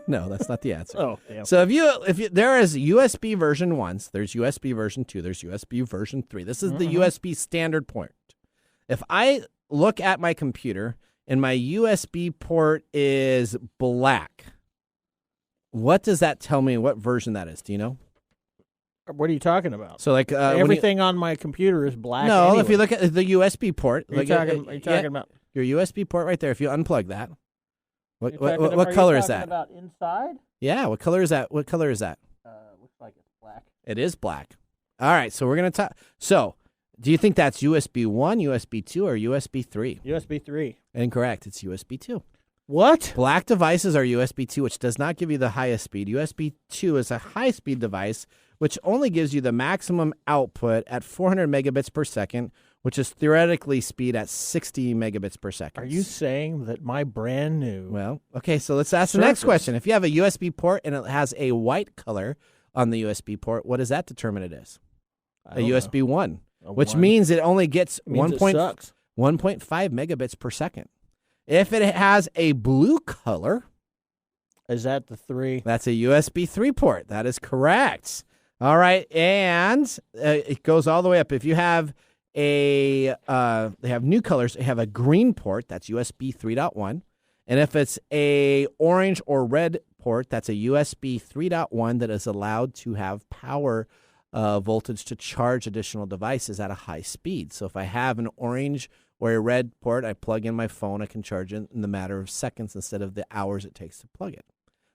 Speaker 4: No, that's not the answer.
Speaker 5: Oh, damn.
Speaker 4: So if you, there is USB version 1, there's USB version 2, there's USB version 3. This is the USB standard port. If I look at my computer and my USB port is black, what does that tell me what version that is? Do you know?
Speaker 5: What are you talking about?
Speaker 4: So like
Speaker 5: everything on my computer is black.
Speaker 4: No,
Speaker 5: anyway.
Speaker 4: If you look at the USB port,
Speaker 5: are you talking about
Speaker 4: your USB port right there? If you unplug that, what
Speaker 5: are
Speaker 4: color
Speaker 5: you
Speaker 4: is that?
Speaker 5: About inside?
Speaker 4: Yeah, what color is that? What color is that?
Speaker 5: Looks like it's black.
Speaker 4: It is black. All right, so we're gonna talk. So, do you think that's USB 1, USB 2, or USB 3?
Speaker 5: USB 3.
Speaker 4: Incorrect. It's USB 2.
Speaker 5: What?
Speaker 4: Black devices are USB 2, which does not give you the highest speed. USB 2 is a high-speed device, which only gives you the maximum output at 400 megabits per second, which is theoretically speed at 60 megabits per second.
Speaker 5: Are you saying that my brand new...
Speaker 4: Well, okay, so let's ask the next question. If you have a USB port and it has a white color on the USB port, what does that determine it is? A USB 1, which means it only gets 1.5 megabits per second. If it has a blue color...
Speaker 5: Is that the 3?
Speaker 4: That's a USB 3 port. That is correct. All right, and it goes all the way up. If you have they have new colors. They have a green port. That's USB 3.1. And if it's a orange or red port. That's a USB 3.1 that is allowed to have power voltage to charge additional devices at a high speed. So if I have an orange or a red port, I plug in my phone, I can charge it in the matter of seconds instead of the hours it takes to plug it.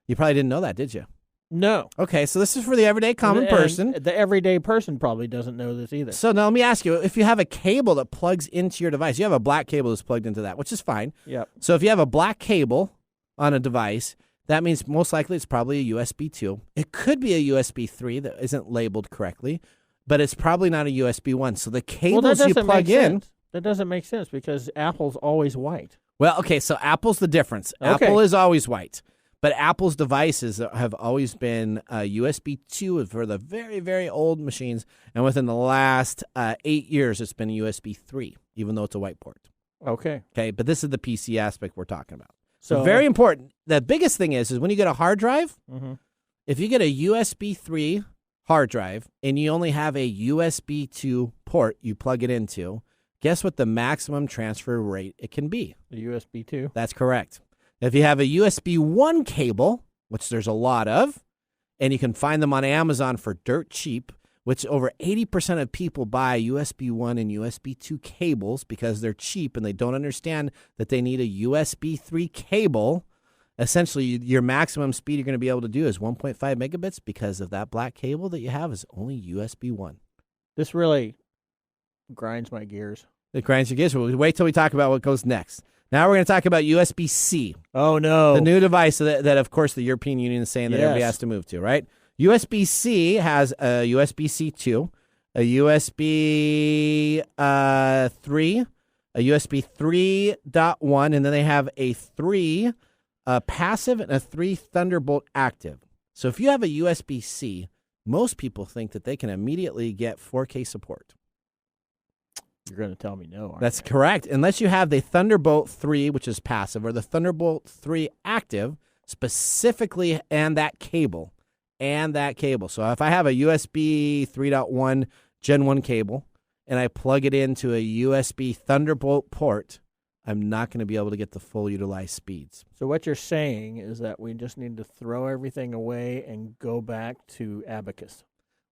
Speaker 4: You probably didn't know that, did you?
Speaker 5: No.
Speaker 4: Okay, so this is for the everyday common person.
Speaker 5: The everyday person probably doesn't know this either.
Speaker 4: So now let me ask you, if you have a cable that plugs into your device, you have a black cable that's plugged into that, which is fine.
Speaker 5: Yep.
Speaker 4: So if you have a black cable on a device, that means most likely it's probably a USB 2. It could be a USB 3 that isn't labeled correctly, but it's probably not a USB 1. So the cables you plug in...
Speaker 5: That doesn't make sense because Apple's always white.
Speaker 4: Well, okay, so Apple's the difference.
Speaker 5: Okay.
Speaker 4: Apple is always white. But Apple's devices have always been USB 2 for the very, very old machines. And within the last 8 years, it's been USB 3, even though it's a white port.
Speaker 5: Okay.
Speaker 4: Okay, but this is the PC aspect we're talking about.
Speaker 5: So
Speaker 4: So very important. The biggest thing is when you get a hard drive,
Speaker 5: Mhm.
Speaker 4: if you get a USB 3 hard drive and you only have a USB 2 port you plug it into, guess what the maximum transfer rate it can be?
Speaker 5: The USB 2.
Speaker 4: That's correct. If you have a USB 1 cable, which there's a lot of, and you can find them on Amazon for dirt cheap, which over 80% of people buy USB 1 and USB 2 cables because they're cheap and they don't understand that they need a USB 3 cable. Essentially, your maximum speed you're going to be able to do is 1.5 megabits because of that black cable that you have is only USB 1.
Speaker 5: This really grinds my gears.
Speaker 4: It grinds your gears. We'll wait till we talk about what goes next. Now we're going to talk about USB-C.
Speaker 5: Oh, no.
Speaker 4: The new device that, of course, the European Union is saying that everybody has to move to, right? USB-C has a USB-C 2, a USB 3, a USB 3.1, and then they have a 3 passive and a 3 Thunderbolt active. So if you have a USB-C, most people think that they can immediately get 4K support.
Speaker 5: You're going to tell me no, aren't
Speaker 4: That's
Speaker 5: you?
Speaker 4: correct. Unless you have the Thunderbolt 3, which is passive, or the Thunderbolt 3 active, specifically, and that cable. So if I have a USB 3.1 Gen 1 cable, and I plug it into a USB Thunderbolt port, I'm not going to be able to get the full utilized speeds.
Speaker 5: So what you're saying is that we just need to throw everything away and go back to Abacus.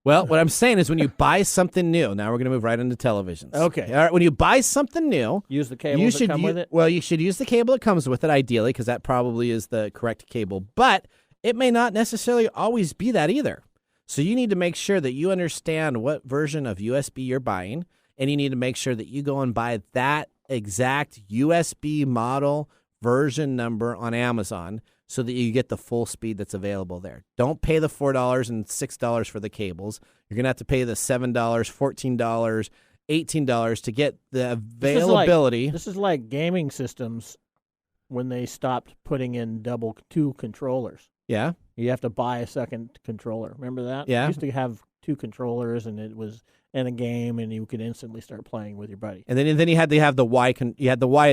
Speaker 4: Well, what I'm saying is when you buy something new, now we're going to move right into televisions.
Speaker 5: Okay.
Speaker 4: All right, when you buy something new,
Speaker 5: Use the cable that come with it?
Speaker 4: Well, you should use the cable that comes with it, ideally, because that probably is the correct cable. But it may not necessarily always be that either. So you need to make sure that you understand what version of USB you're buying, and you need to make sure that you go and buy that exact USB model version number on Amazon so that you get the full speed that's available there. Don't pay the $4 and $6 for the cables. You're going to have to pay the $7, $14, $18 to get the availability.
Speaker 5: This is like gaming systems when they stopped putting in two controllers.
Speaker 4: Yeah.
Speaker 5: You have to buy a second controller. Remember that?
Speaker 4: Yeah.
Speaker 5: You used to have two controllers, and it was in a game, and you could instantly start playing with your buddy.
Speaker 4: And then you had to have the Y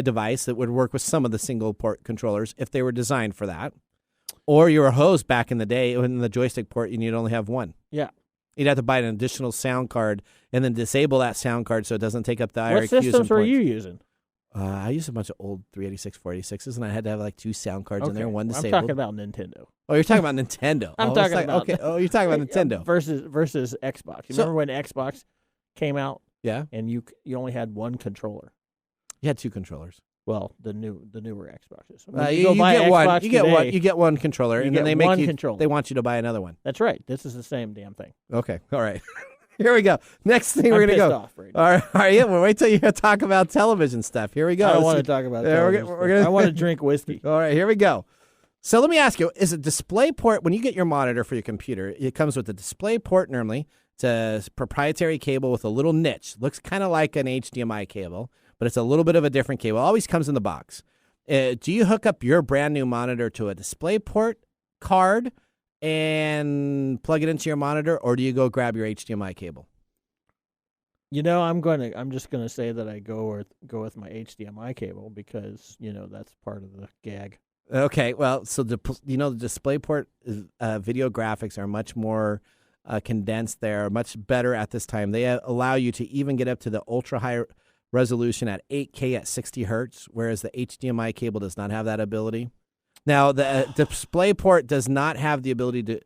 Speaker 4: device that would work with some of the single port controllers if they were designed for that. Or you were hosed back in the day when the joystick port you'd only have one.
Speaker 5: Yeah.
Speaker 4: You'd have to buy an additional sound card and then disable that sound card so it doesn't take up the IRQs.
Speaker 5: What systems were you using?
Speaker 4: I used a bunch of old 386, 486s, and I had to have like two sound cards in there, one
Speaker 5: I'm
Speaker 4: disabled.
Speaker 5: talking about Nintendo.
Speaker 4: Oh, you're talking about Nintendo.
Speaker 5: I'm talking about
Speaker 4: okay. Oh, you're talking about Nintendo
Speaker 5: versus Xbox. You remember when Xbox came out?
Speaker 4: Yeah.
Speaker 5: And you only had one controller.
Speaker 4: You had two controllers.
Speaker 5: Well, the newer Xboxes.
Speaker 4: You get one controller, and then they make
Speaker 5: controller.
Speaker 4: They want you to buy another one.
Speaker 5: That's right. This is the same damn thing.
Speaker 4: Okay. All right. Here we go. Next thing we're going to go.
Speaker 5: Off right
Speaker 4: now. All right. Yeah. We'll wait till you talk about television stuff. Here we go.
Speaker 5: I don't want to talk about television. I want to drink whiskey.
Speaker 4: All right. Here we go. So let me ask you, is a display port, when you get your monitor for your computer, it comes with a display port normally. It's a proprietary cable with a little niche. Looks kind of like an HDMI cable, but it's a little bit of a different cable. It always comes in the box. Do you hook up your brand new monitor to a display port card and plug it into your monitor, or do you go grab your HDMI cable?
Speaker 5: I'm just gonna say that I go with my HDMI cable because that's part of the gag.
Speaker 4: Okay, well, so the DisplayPort video graphics are much more condensed. They're much better at this time. They allow you to even get up to the ultra high resolution at 8K at 60 hertz, whereas the HDMI cable does not have that ability. Now, the DisplayPort does not have the ability to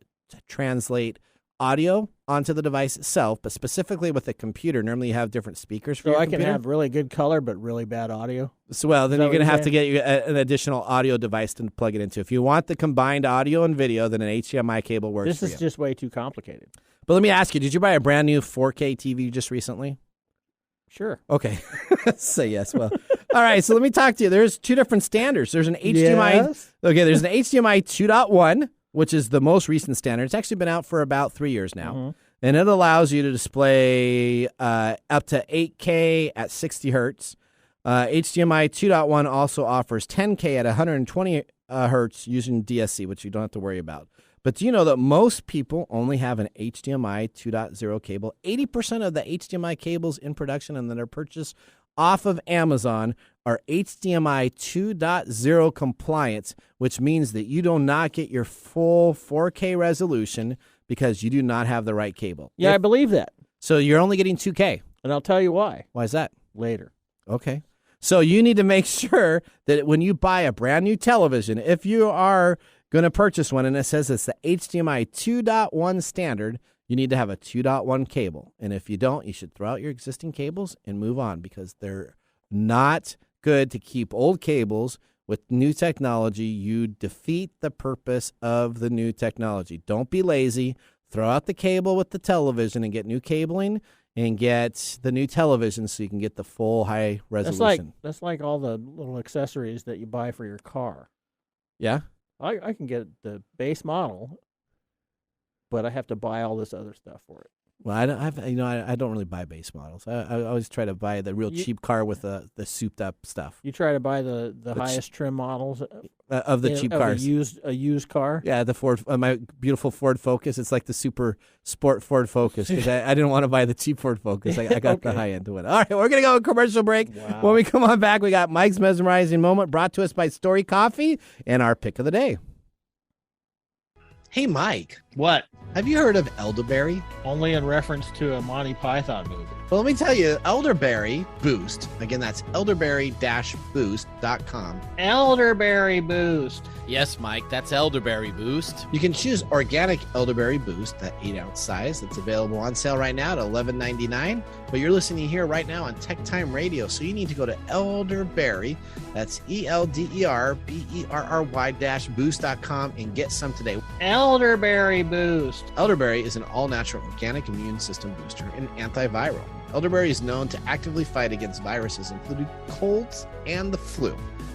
Speaker 4: translate audio onto the device itself, but specifically with a computer, normally you have different speakers for
Speaker 5: So
Speaker 4: your
Speaker 5: I
Speaker 4: computer.
Speaker 5: can have really good color but really bad audio.
Speaker 4: So, well, then
Speaker 5: Is that
Speaker 4: you're going to
Speaker 5: what
Speaker 4: have to get you an additional audio device to plug it into. If you want the combined audio and video, then an HDMI cable works
Speaker 5: This
Speaker 4: for
Speaker 5: is
Speaker 4: you.
Speaker 5: just way too complicated.
Speaker 4: But let me ask you, did you buy a brand new 4K TV just recently?
Speaker 5: Sure.
Speaker 4: Okay. Say yes. Well, all right. So let me talk to you. There's two different standards. There's an HDMI.
Speaker 5: Yes.
Speaker 4: Okay. There's an HDMI 2.1, which is the most recent standard. It's actually been out for about 3 years now.
Speaker 5: Mm-hmm.
Speaker 4: And it allows you to display up to 8K at 60 hertz. HDMI 2.1 also offers 10K at 120 hertz using DSC, which you don't have to worry about. But do you know that most people only have an HDMI 2.0 cable? 80% of the HDMI cables in production and that are purchased off of Amazon are HDMI 2.0 compliant, which means that you do not get your full 4K resolution because you do not have the right cable.
Speaker 5: Yeah, I believe that.
Speaker 4: So you're only getting 2K.
Speaker 5: And I'll tell you why
Speaker 4: Why is that?
Speaker 5: later.
Speaker 4: Okay. So you need to make sure that when you buy a brand new television, if you are going to purchase one and it says it's the HDMI 2.1 standard, you need to have a 2.1 cable. And if you don't, you should throw out your existing cables and move on because they're not good to keep old cables. With new technology, you defeat the purpose of the new technology. Don't be lazy. Throw out the cable with the television and get new cabling and get the new television so you can get the full high resolution.
Speaker 5: That's like all the little accessories that you buy for your car.
Speaker 4: Yeah?
Speaker 5: I can get the base model, but I have to buy all this other stuff for it.
Speaker 4: Well, I don't really buy base models. I always try to buy the real cheap car with the souped up stuff.
Speaker 5: You try to buy the highest trim models
Speaker 4: of the cheap cars.
Speaker 5: A used car.
Speaker 4: Yeah, the Ford, my beautiful Ford Focus. It's like the super sport Ford Focus because I didn't want to buy the cheap Ford Focus. I got
Speaker 5: Okay.
Speaker 4: the high end one. All right, we're gonna go a commercial break.
Speaker 5: Wow.
Speaker 4: When we come on back, we got Mike's mesmerizing moment brought to us by StoriCoffee and our pick of the day.
Speaker 1: Hey, Mike,
Speaker 2: What?
Speaker 1: have you heard of elderberry?
Speaker 2: Only in reference to a Monty Python movie.
Speaker 1: Well, let me tell you, Elderberry Boost, again, that's elderberry-boost.com.
Speaker 2: Elderberry Boost.
Speaker 1: Yes, Mike, that's Elderberry Boost. You can choose organic Elderberry Boost, that 8-ounce size. That's available on sale right now at $11.99. But you're listening here right now on TechTime Radio, so you need to go to Elderberry, that's ELDERBERRY-boost.com and get some today.
Speaker 2: Elderberry Boost.
Speaker 1: Elderberry is an all-natural organic immune system booster and antiviral. Elderberry is known to actively fight against viruses, including colds and the flu.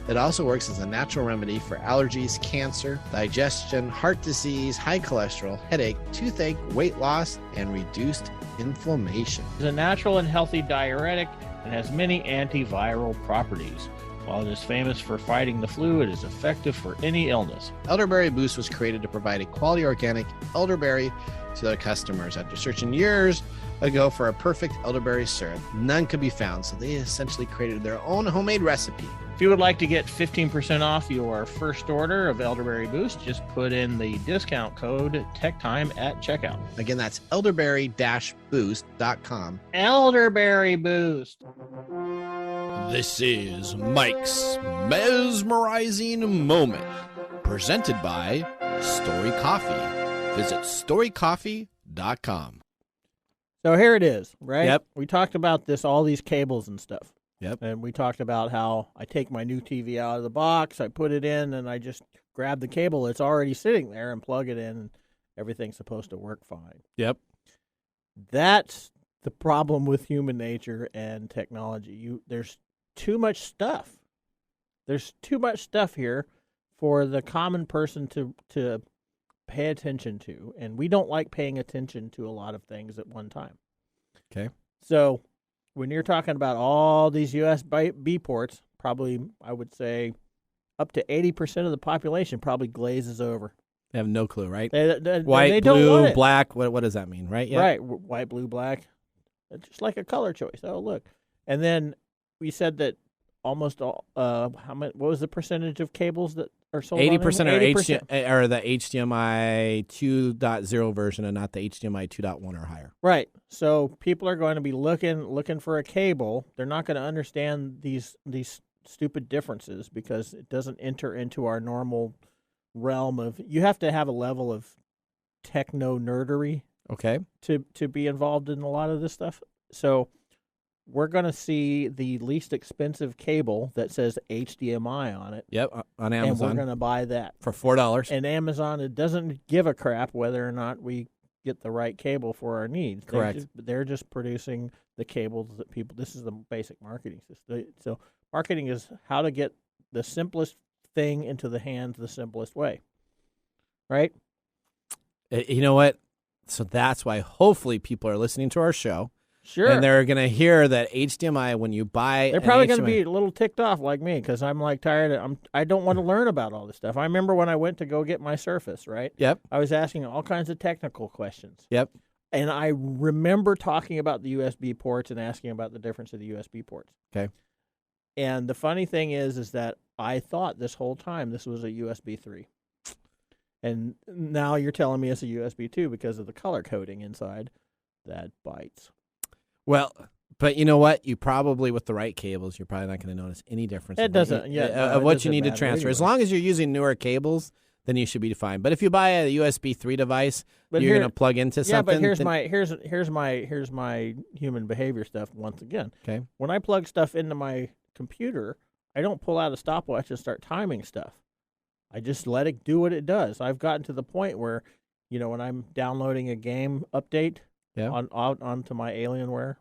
Speaker 1: It also works as a natural remedy for allergies, cancer, digestion, heart disease, high cholesterol, headache, toothache, weight loss, and reduced inflammation.
Speaker 2: It's a natural and healthy diuretic and has many antiviral properties. While it is famous for fighting the flu, it is effective for any illness.
Speaker 1: Elderberry Boost was created to provide a quality organic elderberry to their customers. After searching years ago for a perfect elderberry syrup, none could be found, so they essentially created their own homemade recipe.
Speaker 2: If you would like to get 15% off your first order of Elderberry Boost, just put in the discount code TechTime at checkout.
Speaker 1: Again, that's elderberry-boost.com.
Speaker 2: Elderberry Boost.
Speaker 1: This is Mike's mesmerizing moment, presented by StoriCoffee. Visit StoriCoffee.com.
Speaker 5: So here it is, right?
Speaker 4: Yep.
Speaker 5: We talked about this, all these cables and stuff.
Speaker 4: Yep.
Speaker 5: And we talked about how I take my new TV out of the box, I put it in, and I just grab the cable. It's already sitting there and plug it in, and everything's supposed to work fine.
Speaker 4: Yep.
Speaker 5: That's the problem with human nature and technology. There's too much stuff. There's too much stuff here for the common person to pay attention to, and we don't like paying attention to a lot of things at one time.
Speaker 4: Okay.
Speaker 5: So when you're talking about all these USB ports, probably I would say up to 80% of the population probably glazes over.
Speaker 4: They have no clue, right?
Speaker 5: They
Speaker 4: White,
Speaker 5: don't
Speaker 4: blue,
Speaker 5: want it.
Speaker 4: black. What does that mean, right? Yeah.
Speaker 5: Right, white, blue, black. It's just like a color choice. Oh, look. And then we said that almost all, what was the percentage of cables that are sold?
Speaker 4: 80% are
Speaker 5: 80%.
Speaker 4: are the HDMI 2.0 version and not the HDMI 2.1 or higher.
Speaker 5: Right. So people are going to be looking for a cable. They're not going to understand these stupid differences because it doesn't enter into our normal realm of, you have to have a level of techno nerdery
Speaker 4: Okay.
Speaker 5: to be involved in a lot of this stuff. So we're going to see the least expensive cable that says HDMI on it.
Speaker 4: Yep, on
Speaker 5: And
Speaker 4: Amazon.
Speaker 5: we're going to buy that.
Speaker 4: For $4.
Speaker 5: And Amazon, it doesn't give a crap whether or not we get the right cable for our needs.
Speaker 4: Correct.
Speaker 5: They're just producing the cables that people, this is the basic marketing system. So marketing is how to get the simplest thing into the hands the simplest way. Right?
Speaker 4: You know what? So that's why hopefully people are listening to our show.
Speaker 5: Sure.
Speaker 4: And they're going to hear that HDMI, when you buy
Speaker 5: They're probably going to be a little ticked off like me because I'm like tired. I don't want to learn about all this stuff. I remember when I went to go get my Surface, right?
Speaker 4: Yep.
Speaker 5: I was asking all kinds of technical questions.
Speaker 4: Yep.
Speaker 5: And I remember talking about the USB ports and asking about the difference of the USB ports.
Speaker 4: Okay.
Speaker 5: And the funny thing is that I thought this whole time this was a USB 3. And now you're telling me it's a USB 2 because of the color coding inside. That bites.
Speaker 4: Well, but you know what? You probably, with the right cables, you're probably not going to notice any difference.
Speaker 5: It doesn't,
Speaker 4: of what you need to transfer. As long as you're using newer cables, then you should be fine. But if you buy a USB 3 device, you're going to plug into something.
Speaker 5: Yeah, but here's my human behavior stuff once again.
Speaker 4: Okay.
Speaker 5: When I plug stuff into my computer, I don't pull out a stopwatch and start timing stuff. I just let it do what it does. I've gotten to the point where, when I'm downloading a game update onto my Alienware,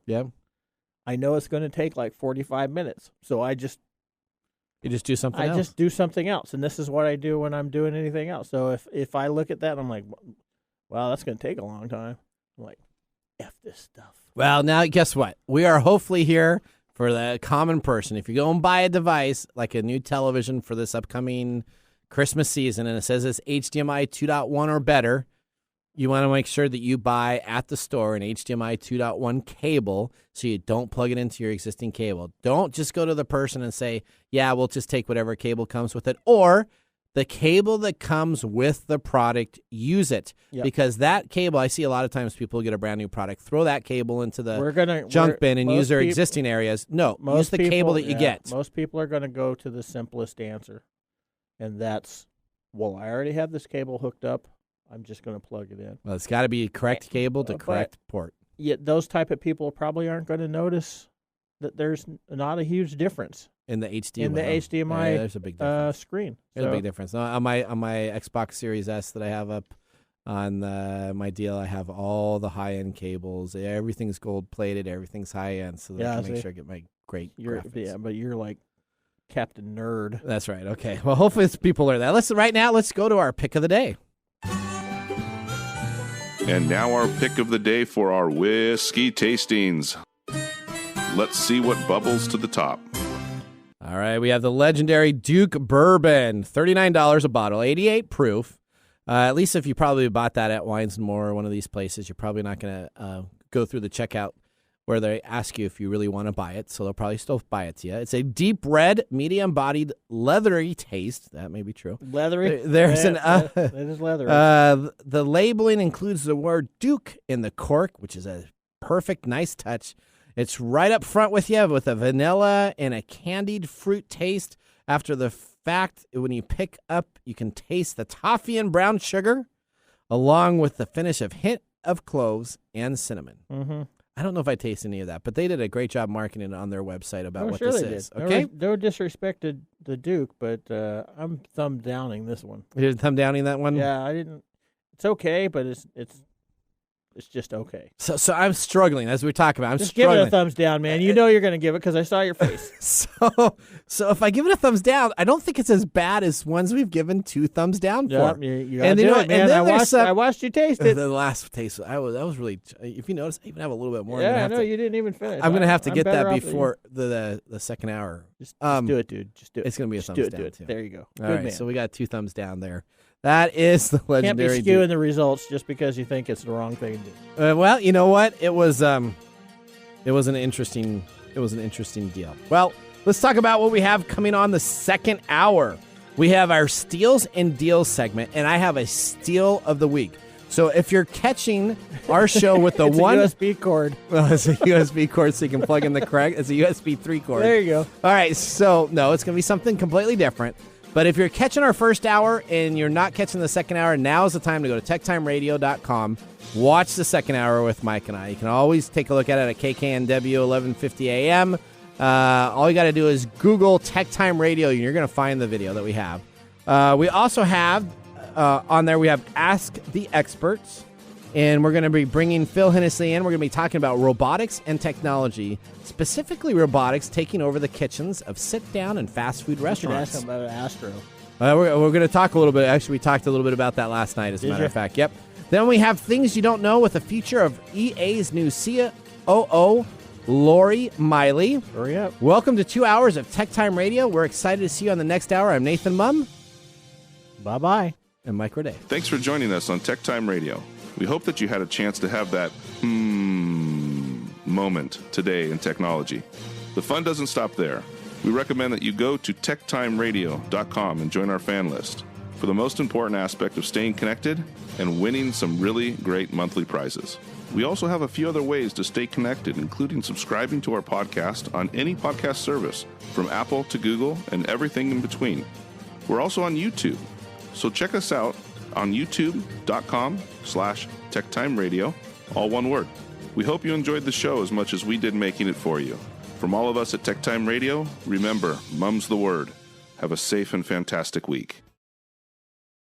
Speaker 5: I know it's going to take like 45 minutes. So you just do something else. I just do something else, and this is what I do when I'm doing anything else. So if I look at that, I'm like, wow, that's going to take a long time. I'm like, F this stuff.
Speaker 4: Well, now guess what? We are hopefully here for the common person. If you go and buy a device like a new television for this upcoming Christmas season, and it says it's HDMI 2.1 or better, you want to make sure that you buy at the store an HDMI 2.1 cable so you don't plug it into your existing cable. Don't just go to the person and say, yeah, we'll just take whatever cable comes with it. Or the cable that comes with the product, use it. Yep. Because that cable, I see a lot of times people get a brand new product, throw that cable into the junk bin and use their existing areas. No, use the cable that you get.
Speaker 5: Most people are going to go to the simplest answer. And that's, well, I already have this cable hooked up. I'm just going to plug it in.
Speaker 4: Well, it's got to be correct cable to correct port.
Speaker 5: Yet those type of people probably aren't going to notice that there's not a huge difference
Speaker 4: in the HDMI.
Speaker 5: There's a big difference. Screen.
Speaker 4: There's a big difference. On my Xbox Series S that I have up on my deal, I have all the high end cables. Everything's gold plated. Everything's high end, so that I can make sure I get my great graphics.
Speaker 5: Yeah, but you're like Captain Nerd.
Speaker 4: That's right. Okay. Well, hopefully people learn that. Let's go to our pick of the day.
Speaker 3: And now our pick of the day for our whiskey tastings. Let's see what bubbles to the top.
Speaker 4: All right, we have the legendary Duke Bourbon, $39 a bottle, 88 proof. At least if you probably bought that at Wines & More or one of these places, you're probably not going to go through the checkout where they ask you if you really want to buy it, so they'll probably still buy it to you. It's a deep red, medium-bodied, leathery taste. That may be true.
Speaker 5: Leathery?
Speaker 4: It
Speaker 5: is leathery.
Speaker 4: The labeling includes the word Duke in the cork, which is a perfect, nice touch. It's right up front with you with a vanilla and a candied fruit taste. After the fact, when you pick up, you can taste the toffee and brown sugar, along with the finish of hint of cloves and cinnamon.
Speaker 5: Mm-hmm.
Speaker 4: I don't know if I taste any of that, but they did a great job marketing it on their website about what this is. Okay,
Speaker 5: no disrespect to the Duke, but I'm thumb downing this one.
Speaker 4: You're thumb downing that one?
Speaker 5: Yeah, I didn't. It's okay, but it's just okay.
Speaker 4: So I'm struggling as we talk about.
Speaker 5: Just give it a thumbs down, man. You know you're going to give it because I saw your face.
Speaker 4: So if I give it a thumbs down, I don't think it's as bad as ones we've given 2 thumbs down for.
Speaker 5: You gotta do it, man. I watched you taste it.
Speaker 4: The last taste, I was really. If you notice, I even have a little bit more.
Speaker 5: Yeah, I know you didn't even finish.
Speaker 4: I'm going to have to get that before the second hour.
Speaker 5: Just do it, dude. Just do it.
Speaker 4: It's going to be a thumbs down too.
Speaker 5: There you go.
Speaker 4: All right, so we got 2 thumbs down there. That is the legendary.
Speaker 5: Can't be skewing the results just because you think it's the wrong thing to do.
Speaker 4: Well, you know what? It was an interesting deal. Well, let's talk about what we have coming on the second hour. We have our Steals and Deals segment, and I have a Steal of the Week. So if you're catching our show with the
Speaker 5: it's
Speaker 4: one
Speaker 5: a USB cord.
Speaker 4: Well, it's a USB cord, so you can plug in the correct. It's a USB 3 cord.
Speaker 5: There you go.
Speaker 4: All right. So no, it's going to be something completely different. But if you're catching our first hour and you're not catching the second hour, now's the time to go to techtimeradio.com. Watch the second hour with Mike and I. You can always take a look at it at KKNW 1150 AM. All you got to do is Google TechTime Radio, and you're going to find the video that we have. We also have on there, we have Ask the Experts, and we're going to be bringing Phil Hennessy in. We're going to be talking about robotics and technology, specifically robotics taking over the kitchens of sit-down and fast food restaurants.
Speaker 5: Ask him about Astro.
Speaker 4: We're going to talk a little bit. Actually, we talked a little bit about that last night, as a matter of fact. Yep. Then we have Things You Don't Know with a feature of EA's new COO, Lori Miley.
Speaker 5: Hurry up.
Speaker 4: Welcome to 2 hours of Tech Time Radio. We're excited to see you on the next hour. I'm Nathan Mumm.
Speaker 5: Bye-bye.
Speaker 4: And Mike Roday.
Speaker 3: Thanks for joining us on Tech Time Radio. We hope that you had a chance to have that moment today in technology. The fun doesn't stop there. We recommend that you go to techtimeradio.com and join our fan list for the most important aspect of staying connected and winning some really great monthly prizes. We also have a few other ways to stay connected, including subscribing to our podcast on any podcast service, from Apple to Google and everything in between. We're also on YouTube, so check us out on youtube.com/techtimeradio, all one word. We hope you enjoyed the show as much as we did making it for you. From all of us at Tech Time Radio, remember, Mumm's the word. Have a safe and fantastic week.